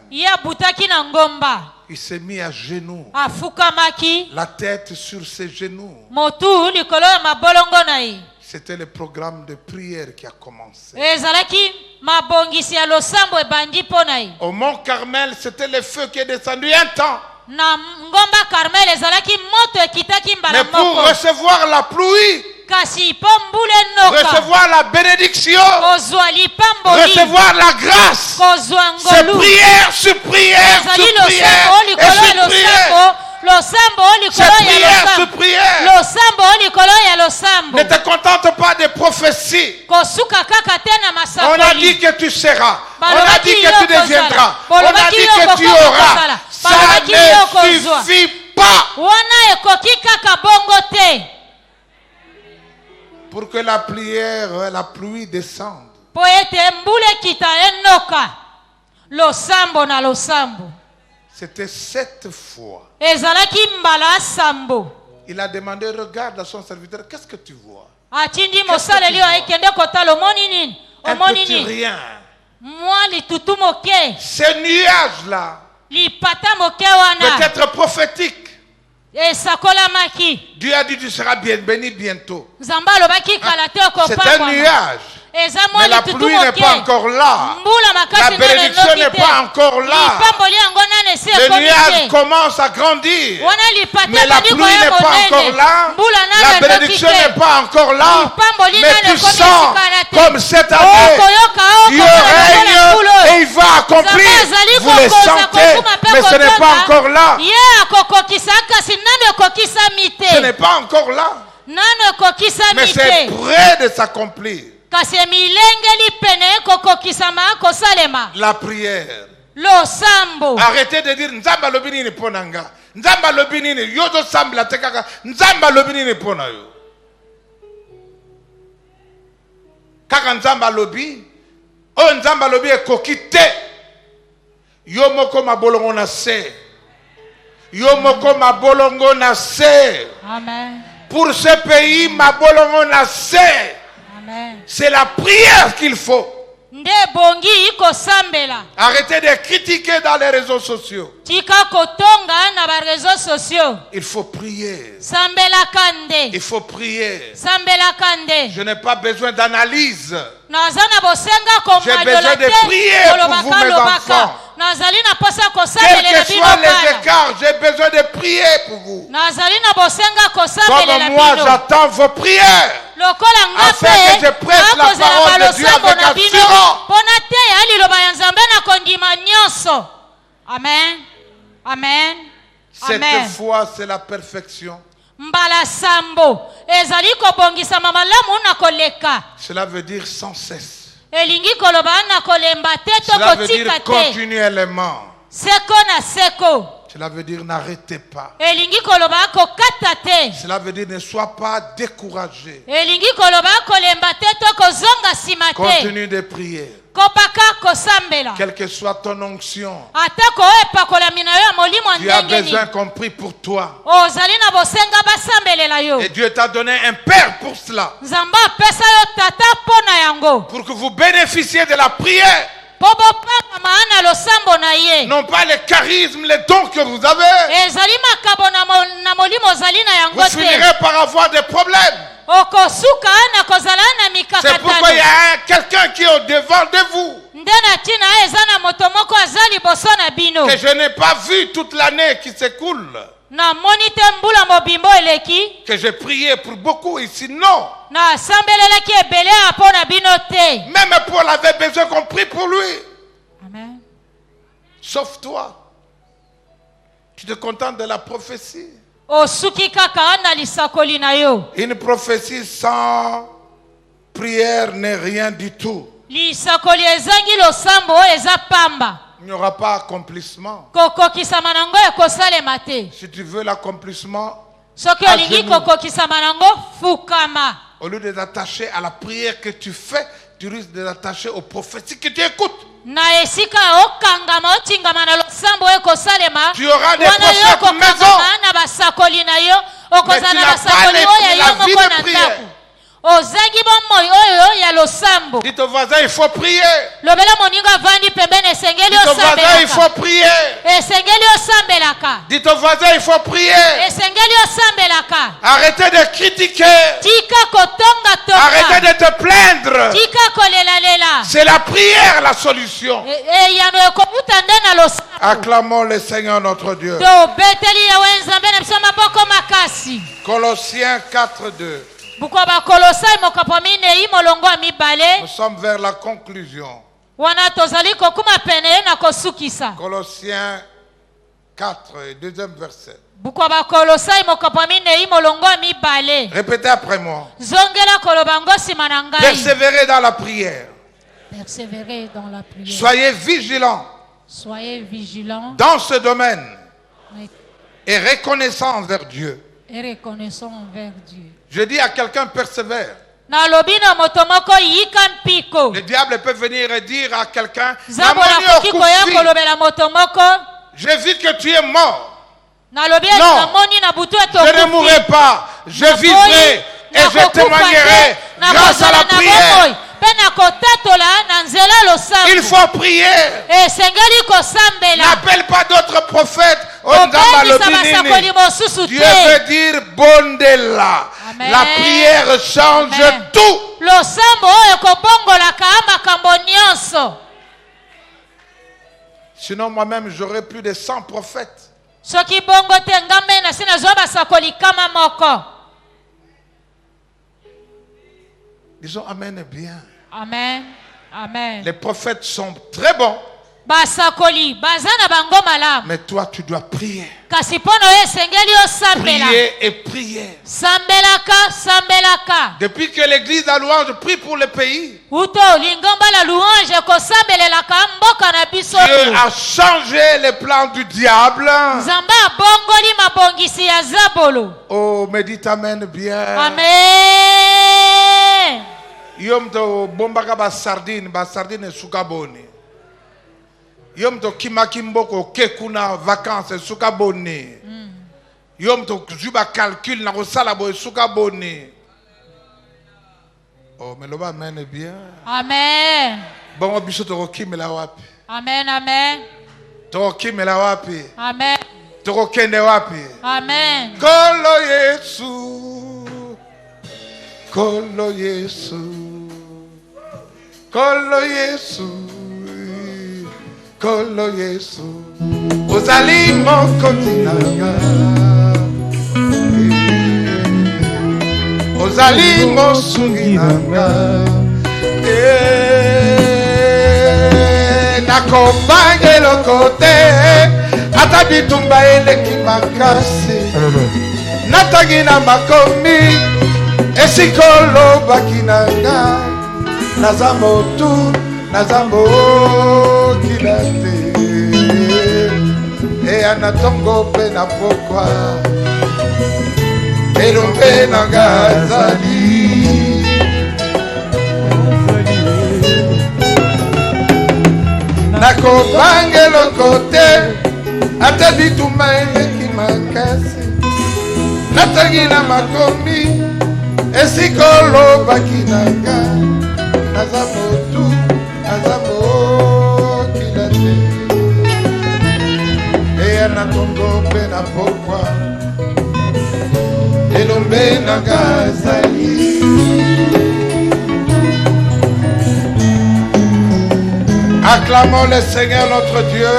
Il s'est mis à genoux. La tête sur ses genoux. C'était le programme de prière qui a commencé. Au mont Carmel, c'était le feu qui est descendu un temps. Mais pour recevoir la pluie, recevoir la bénédiction, recevoir la grâce, c'est prière sur prière sur prière et sur prière. C'est prière sur prière. Ne te contente pas des prophéties. On a dit que tu seras. On a dit que tu deviendras. On a dit que tu auras. Ça ne suffit pas. Pour que la prière, la pluie descende. losambo na losambo. C'était 7 fois. Ezalaki mbala sambo. Il a demandé, regarde à son serviteur, qu'est-ce que tu vois? Atindi mosaleli aikende kotala omoni nini? Omoni nini? Rien. Moi litutu moke. Ce nuage là. Lipata moke wana. Peut être prophétique. Et sakolamaki. Dieu a dit tu seras bien béni bientôt. Zamba lobaki kalate okopangwa. C'est un nuage. Mais la pluie n'est pas encore là. La bénédiction n'est pas encore là. Le nuage commence à grandir. Mais la pluie n'est pas encore là. La bénédiction n'est pas encore là. Mais tu sens comme cette année, Dieu règne et il va accomplir. Vous le sentez, mais ce n'est pas encore là. Ce n'est pas encore là. Mais c'est près de s'accomplir. La prière. Arrêtez de dire Nzamba lobini ni ponanga. Nzamba lobini ni yozo sambla tekaka. Nzamba lobini ni pona yo. Kaka Nzamba lobi. O Nzamba lobi e kokite. Yo moko mabolongo na se. Yo moko mabolongo na se. Amen. Pour ce pays mabolongo na se. C'est la prière qu'il faut. Arrêtez de critiquer dans les réseaux sociaux. Il faut prier. Il faut prier. Je n'ai pas besoin d'analyse. J'ai besoin de prier pour vous, mes enfants. Quels que soient les écarts, j'ai besoin de prier pour vous. Comme moi, j'attends vos prières. Afin que je presse la parole de Dieu avec assurance. Amen. Amen. Cette foi, c'est la perfection. Cela veut dire sans cesse. Cela veut dire continuellement. Cela veut dire n'arrêtez pas. Cela veut dire ne sois pas découragé. Continue de prier. Quelle que soit ton onction, tu as besoin qu'on prie pour toi. Et Dieu t'a donné un père pour cela. Pour que vous bénéficiez de la prière. Non pas les charismes, les dons que vous avez. Vous finirez par avoir des problèmes. C'est pourquoi il y a quelqu'un qui est au devant de vous. Que je n'ai pas vu toute l'année qui s'écoule. Que j'ai prié pour beaucoup ici, non. Même Paul avait besoin qu'on prie pour lui. Amen. Sauf toi. Tu te contentes de la prophétie. Une prophétie sans prière n'est rien du tout. Il n'y aura pas accomplissement. Si tu veux l'accomplissement, au lieu de t'attacher à la prière que tu fais, tu risques de t'attacher aux prophéties que tu écoutes. Tu auras des prophètes maison, mais tu n'as pas la vie de prière. Dis ton voisin, il faut prier. Dis ton voisin, il faut prier. Dis ton voisin, il faut prier. Arrêtez de critiquer. Arrêtez de te plaindre. C'est la prière la solution. Acclamons le Seigneur notre Dieu. Colossiens 4:2. Nous sommes vers la conclusion. Colossiens 4, deuxième verset. Répétez après moi. Persévérez dans la prière. Persévérez dans la prière. Soyez vigilants. Soyez vigilants dans ce domaine. Et reconnaissants envers Dieu. Et reconnaissant envers Dieu. Je dis à quelqu'un persévère. Le diable peut venir et dire à quelqu'un, j'ai vu que tu es mort. Non, je ne mourrai pas, je vivrai et je témoignerai grâce à la prière. Il faut prier. N'appelle pas d'autres prophètes. Dieu veut dire Bondela. La prière change tout. Sinon moi-même j'aurais plus de 100 prophètes. Disons Amen bien. Amen. Amen. Les prophètes sont très bons. Mais toi tu dois prier. Prier et prier. Depuis que l'église à louange prie pour le pays, Dieu a changé les plans du diable. Oh, médite Amen bien. Amen. Yom to bombaka ba sardine sukaboni. Yom to kimakimboko kekuna vacances sukaboni. Yom to juba calcul na kosala boy sukaboni. Oh, mais loba amen bien. Amen. Bon biso to kimela wapi. Amen, amen. To kimela wapi. Amen. To kende wapi. Amen. Kolo Yesu. Kolo Yesu. Kolo Yesu. Kolo Yesu. Ozali mokonzi nanga. Ozali mosungi nanga. Nakobange lokote. Ata bitumba eleki makasi. Natangi na makomi. Esikolo bakinanga. Nazamo tu. Nazamo kilate. E anatongo pe na pokwa. Elombe na gazali. Nakobange lokote. Ata bituma eleki makasi. Natangi na makomi. Esikolo bakinanga. Nazamo tu. Nazamo kilate. E anatongo pe na pokwa. Elombe na gazali. Acclamons le Seigneur notre Dieu.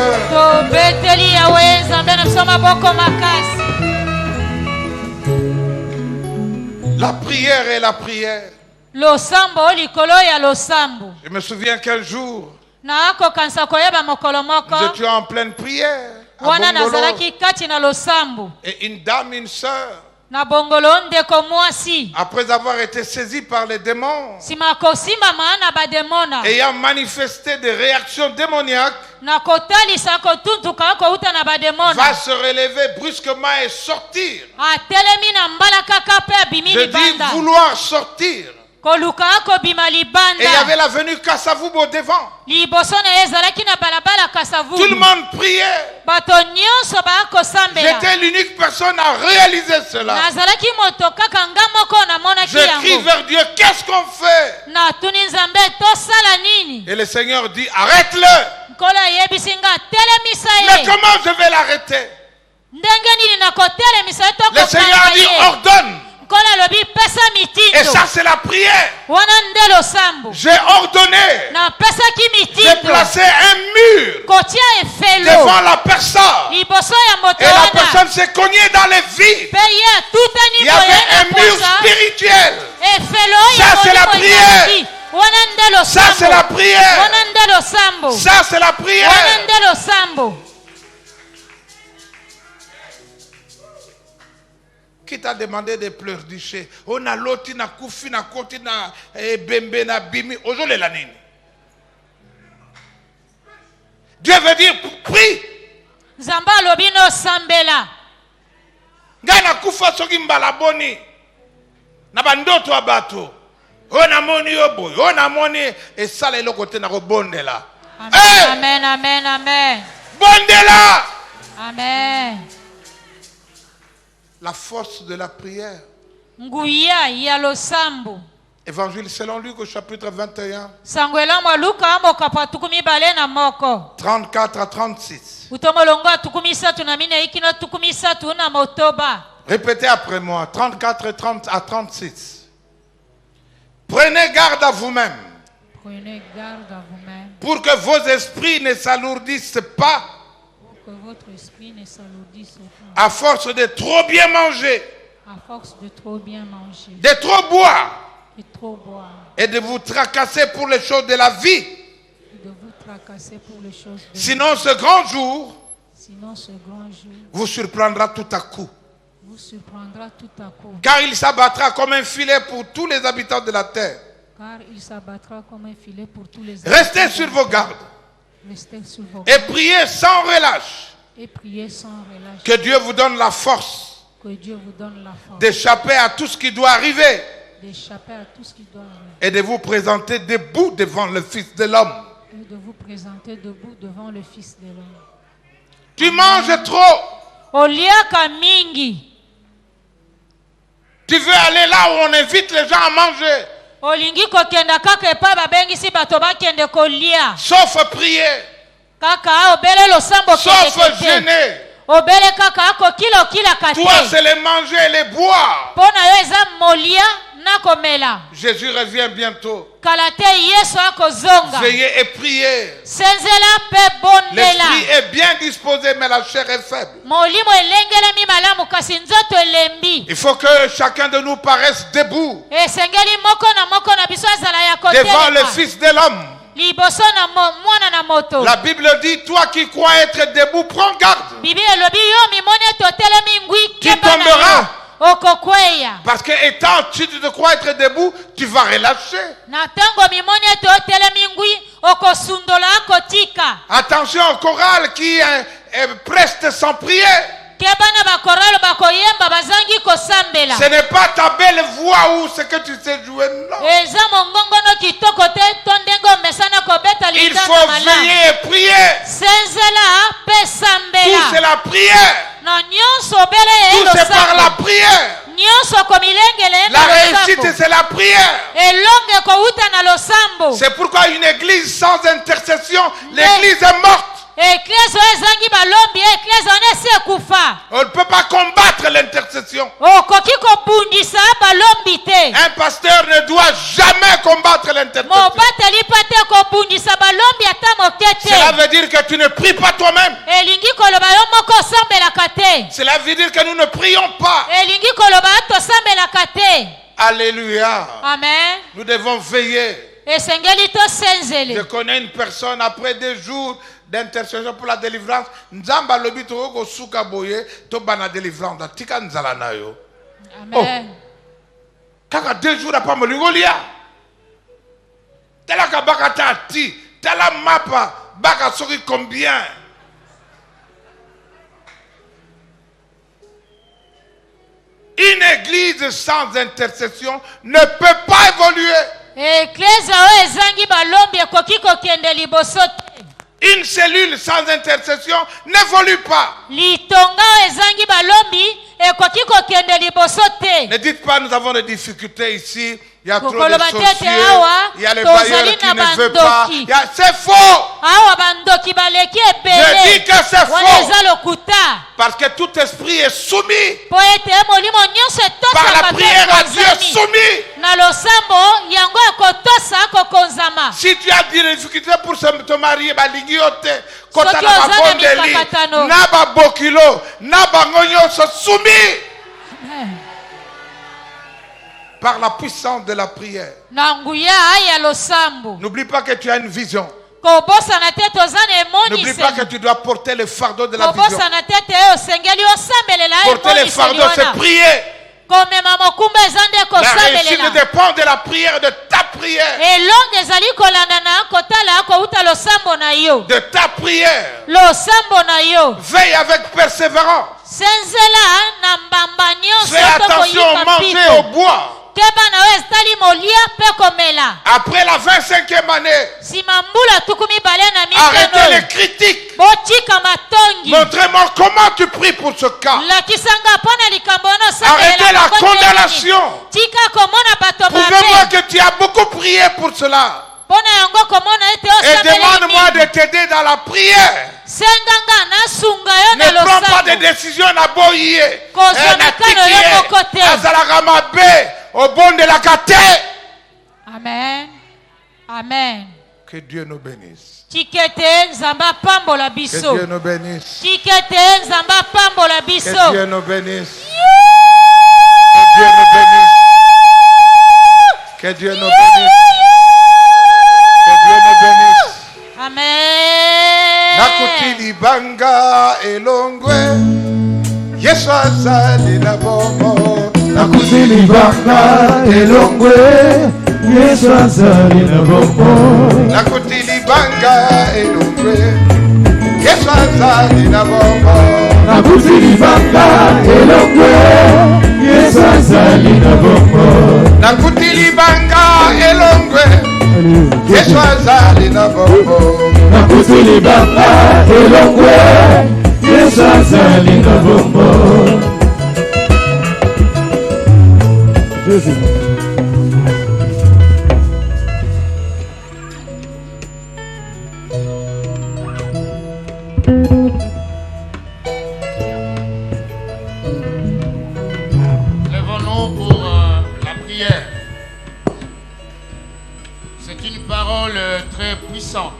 La prière est la prière. Je me souviens qu'un jour, nous étions en pleine prière à Bongolo, et une dame, une sœur, après avoir été saisie par les démons, ayant manifesté des réactions démoniaques, va se relever brusquement et sortir. Je dis vouloir sortir. Et il y avait la venue Kasavubo devant. Tout le monde priait. J'étais l'unique personne à réaliser cela. Je crie vers Dieu, qu'est-ce qu'on fait? Et le Seigneur dit, arrête-le. Mais comment je vais l'arrêter? Le Seigneur a dit, ordonne. Et ça c'est la prière. J'ai ordonné de placer un mur devant la personne. Et la personne s'est cognée dans les vides. Il y avait un mur spirituel. Ça c'est la prière. Ça c'est la prière. Ça c'est la prière. Qui t'a demandé de pleurnicher? On a l'autre na koufi na koti na bembe na bimi. Aujourd'hui la nini. Dieu veut dire prie. Zamba lobino sambela. Ngana kufa soki mbala boni. Na bandoto abato. On a moni oboy, on a moni et ça les côté na rebondela. Amen, amen, amen, amen. Bondela. Amen. La force de la prière. Nguya ya losambo. Évangile selon Luc au chapitre 21. Sanguela mwa Luka ambo kapatukumi bale na moko. 34 à 36. Utomolongo atukumisa tunamine ikino tukumisa tuna motoba. Répétez après moi, 34 et 30 à 36. Prenez garde à vous-même. Prenez garde à vous-même. Pour que vos esprits ne s'alourdissent pas. Pour que votre esprit ne s'alourdisse pas. À force de trop bien manger. À force de trop bien manger. De trop boire. De trop boire. Et de vous tracasser pour les choses de la vie. De vous tracasser pour les choses de Sinon ce grand jour. Sinon ce grand jour. Vous surprendra tout à coup. Vous surprendra tout à coup. Car il s'abattra comme un filet pour tous les habitants de la terre. Car il s'abattra comme un filet pour tous les Restez sur vos gardes. Restez sur vos et priez sans relâche. Et priez sans relâche. Que Dieu vous donne la force. Que Dieu vous donne la force. D'échapper à tout ce qui doit arriver. D'échapper à tout ce qui doit arriver. Et de vous présenter debout devant le Fils de l'homme. Et de vous présenter debout devant le Fils de l'homme. Tu manges trop. Oliaka mingi. Tu veux aller là où on invite les gens à manger. Olingi kokenda kaka epa babengisi bato bakende kolia. Sauf prier. Kaka obele losambo kende. Sauf jeûner. Obele kaka ako kila kate. Toi c'est les manger et les boire. Pona yo eza molia na komela. Jésus revient bientôt. Kalate Yesu ako zonga. Veillez et priez. Senzela pe bondela. L'esprit est bien disposé mais la chair est faible. Molimo elengela mi malamu kasi nzoto elembi. Il faut que chacun de nous paraisse debout. Esengeli moko na biso azala ya kote. Devant le Fils de l'homme. Liboso na mwana na moto. La Bible dit, toi qui crois être debout, prends garde. Bibi elobi yo mimone totelemi ngwi Tu tomberas. Okokweya. Parce que étant tu te crois être debout, tu vas relâcher. Natango mimone totelemi ngwi okosundola kotika. Attention au choral qui preste sans prier. Ce n'est pas ta belle voix ou ce que tu sais jouer, non. Il faut veiller et prier. Tout c'est la prière. Tout c'est par la prière. La réussite c'est la prière. C'est pourquoi une église sans intercession, l'église est morte. On ne peut pas combattre l'intercession. Un pasteur ne doit jamais combattre l'intercession. Cela veut dire que tu ne pries pas toi-même. Cela veut dire que nous ne prions pas. Alléluia. Amen. Nous devons veiller. Je connais une personne après 2 jours d'intercession pour la délivrance. Nzamba lobi to ko suka boye to bana délivrance tika nzala nayo. Amen. Kaka 2 jours après molingolia. Tala ka baka tati, tala mapa baka soki combien. Une église sans intercession ne peut pas évoluer. Une cellule sans intercession n'évolue pas. Ne dites pas nous avons des difficultés ici. Il y a trop de sociaux. Il y a le bailleur qui ne veut pas. C'est faux. Je dis que c'est faux. Parce que tout esprit est soumis. Par la prière à Dieu soumis. Si tu as des difficultés pour te marier, soumis. Par la puissance de la prière. N'oublie pas que tu as une vision. N'oublie pas que tu dois porter le fardeau de la vision. Porter le fardeau, c'est prier. La réussite dépend de la prière, de ta prière. De ta prière. Veille avec persévérance. Fais attention au manger, au boire. Après la 25e année, arrêtez les critiques. Montrez-moi comment tu pries pour ce cas. Arrêtez la condamnation. Prouvez-moi que tu as beaucoup prié pour cela. Et demande-moi de t'aider dans la prière. Ne prends pas de décision à boyer. Au bon de la gâté. Amen. Amen. Que Dieu nous bénisse. Que Dieu nous bénisse. Que Dieu nous bénisse. Que Dieu nous bénisse. Que Dieu nous bénisse. Que Dieu nous bénisse. Amen. Nakutili banga elongwe. Yesu azali na bombo. Nakutili banga elongwe. Yesu azali na bombo. Nakutili banga elongwe. Yesu azali na bombo. Nakutili banga elongwe. Yesu azali na bombo. Nakutili banga elongwe. Yesu azali na bombo. Nakutili banga elongwe. Yesu azali na bombo. Lèvons-nous pour la prière. C'est une parole très puissante.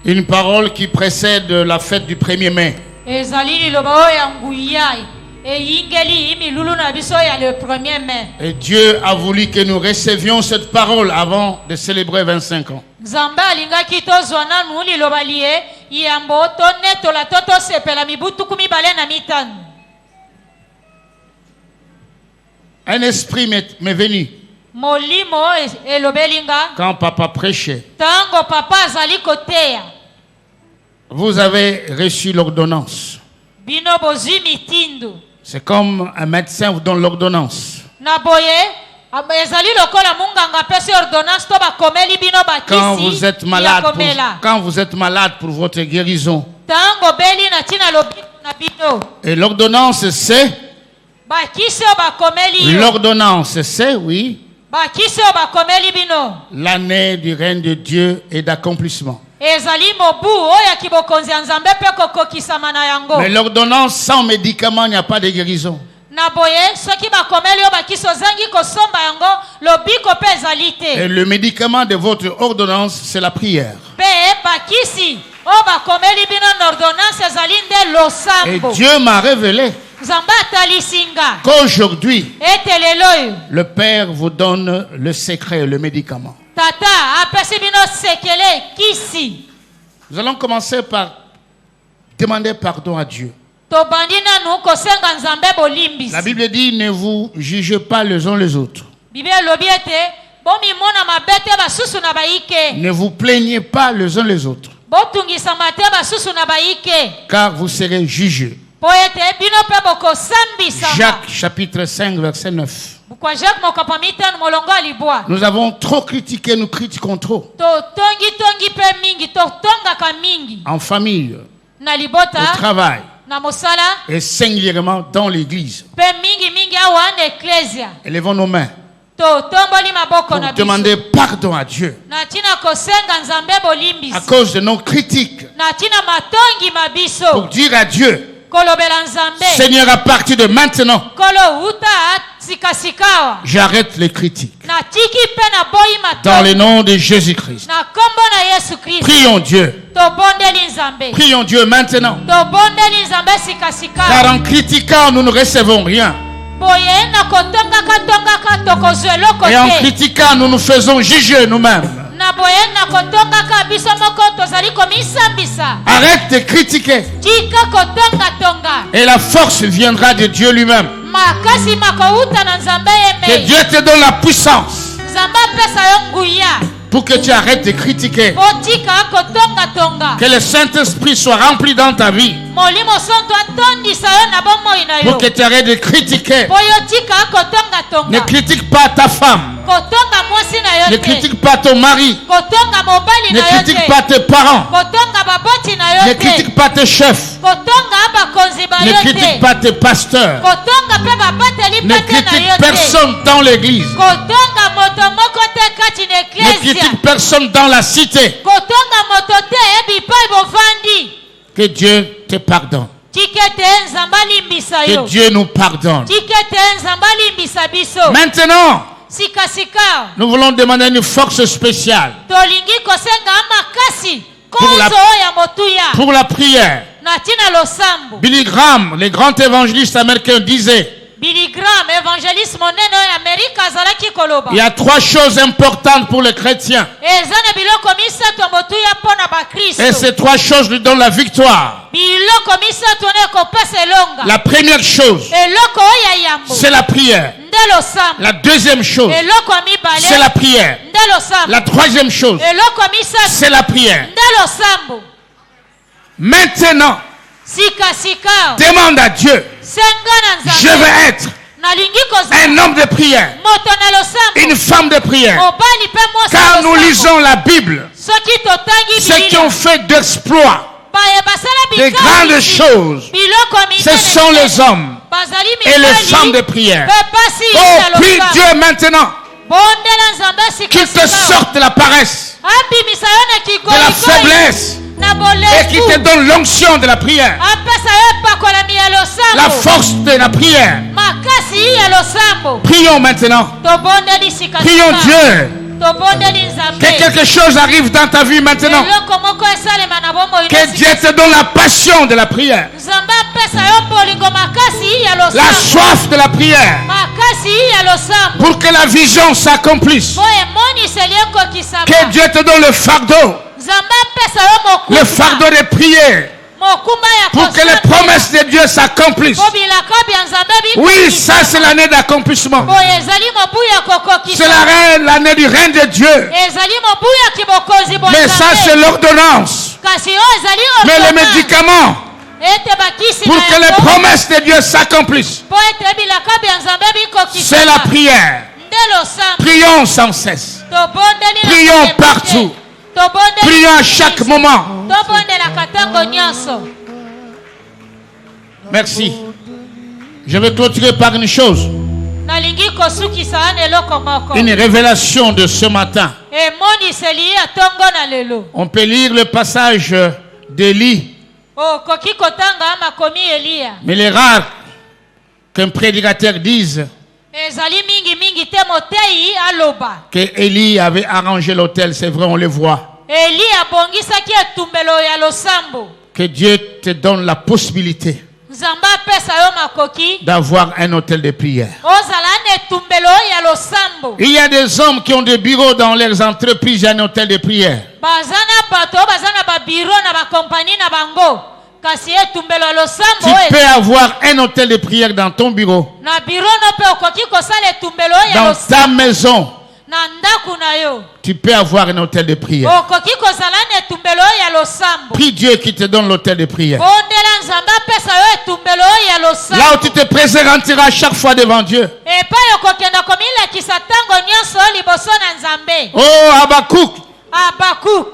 Une parole qui précède la fête du 1er mai. Et Dieu a voulu que nous recevions cette parole avant de célébrer 25 ans. Un esprit m'est venu quand papa prêchait. Vous avez reçu l'ordonnance. C'est comme un médecin vous donne l'ordonnance. Quand vous êtes malade pour votre guérison. Et l'ordonnance c'est oui, l'année du règne de Dieu et d'accomplissement. Mais l'ordonnance sans médicament, il n'y a pas de guérison. Et le médicament de votre ordonnance, c'est la prière. Et Dieu m'a révélé qu'aujourd'hui, le Père vous donne le secret, le médicament. Nous allons commencer par demander pardon à Dieu. La Bible dit, ne vous jugez pas les uns les autres. Ne vous plaignez pas les uns les autres, car vous serez jugés. Jacques chapitre 5 verset 9. Nous avons trop critiqué, nous critiquons trop. En famille, au travail, et singulièrement dans l'église. Élevons nos mains pour demander pardon à Dieu à cause de nos critiques, pour dire à Dieu, Seigneur, à partir de maintenant, j'arrête les critiques. Dans le nom de Jésus-Christ. Prions Dieu. Prions Dieu maintenant. Car en critiquant, nous ne recevons rien. Et en critiquant, nous nous faisons juger nous-mêmes. Arrête de critiquer. Et la force viendra de Dieu lui-même. Que Dieu te donne la puissance pour que tu arrêtes de critiquer. Que le Saint-Esprit soit rempli dans ta vie. Pour que tu arrêtes de critiquer. Ne critique pas ta femme. Ne critique pas ton mari. Ne critique pas tes parents. Ne critique pas tes chefs. Ne critique pas tes pasteurs. Ne critique personne dans l'église. Ne critique personne dans la cité. Que Dieu te pardonne. Que Dieu nous pardonne. Maintenant, nous voulons demander une force spéciale pour la prière. Billy Graham, le grand évangéliste américain, disait: il y a 3 choses importantes pour les chrétiens. Et ces 3 choses lui donnent la victoire. La première chose, c'est la prière. La deuxième chose, c'est la prière. La troisième chose, c'est la prière. Maintenant, demande à Dieu: je veux être un homme de prière, une femme de prière. Car nous lisons la Bible, ceux qui ont fait d'exploits, de grandes choses, ce sont les hommes et les femmes de prière. Oh, prie Dieu maintenant qu'il te sorte de la paresse, de la faiblesse, et qui te donne l'onction de la prière, la force de la prière. Prions maintenant. Prions Dieu que quelque chose arrive dans ta vie maintenant. Que Dieu te donne la passion de la prière, la soif de la prière, pour que la vision s'accomplisse. Que Dieu te donne le fardeau de prière, pour que les promesses de Dieu s'accomplissent. Oui, ça c'est l'année d'accomplissement. C'est l'année du règne de Dieu. Mais ça c'est l'ordonnance. Mais les médicaments, pour que les promesses de Dieu s'accomplissent, c'est la prière. Prions sans cesse. Prions partout. Prions à chaque moment. Merci. Je vais clôturer par une chose. Une révélation de ce matin. On peut lire le passage d'Élie. Mais il est rare qu'un prédicateur dise que Élie avait arrangé l'autel. C'est vrai, on le voit. Que Dieu te donne la possibilité d'avoir un hôtel de prière. Il y a des hommes qui ont des bureaux dans leurs entreprises et un hôtel de prière. Tu peux avoir un hôtel de prière dans ton bureau, dans ta maison. Tu peux avoir un hôtel de prière. Prie Dieu qui te donne l'hôtel de prière. Là où tu te présenteras chaque fois devant Dieu. Oh, Habakkuk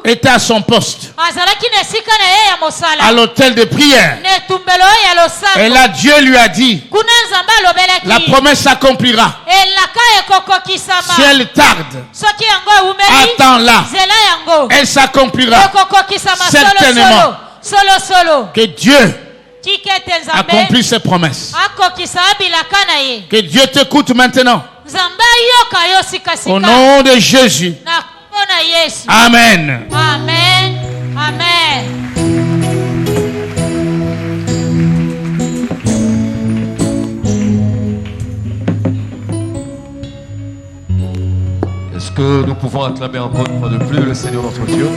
était à son poste, à l'hôtel de prière. Et là Dieu lui a dit: la promesse s'accomplira. Si elle tarde, attends-la, elle s'accomplira certainement. Que Dieu accomplisse ses promesses. Que Dieu t'écoute maintenant, au nom de Jésus. Amen. Amen. Amen. Est-ce que nous pouvons acclamer encore une fois de plus le Seigneur notre Dieu?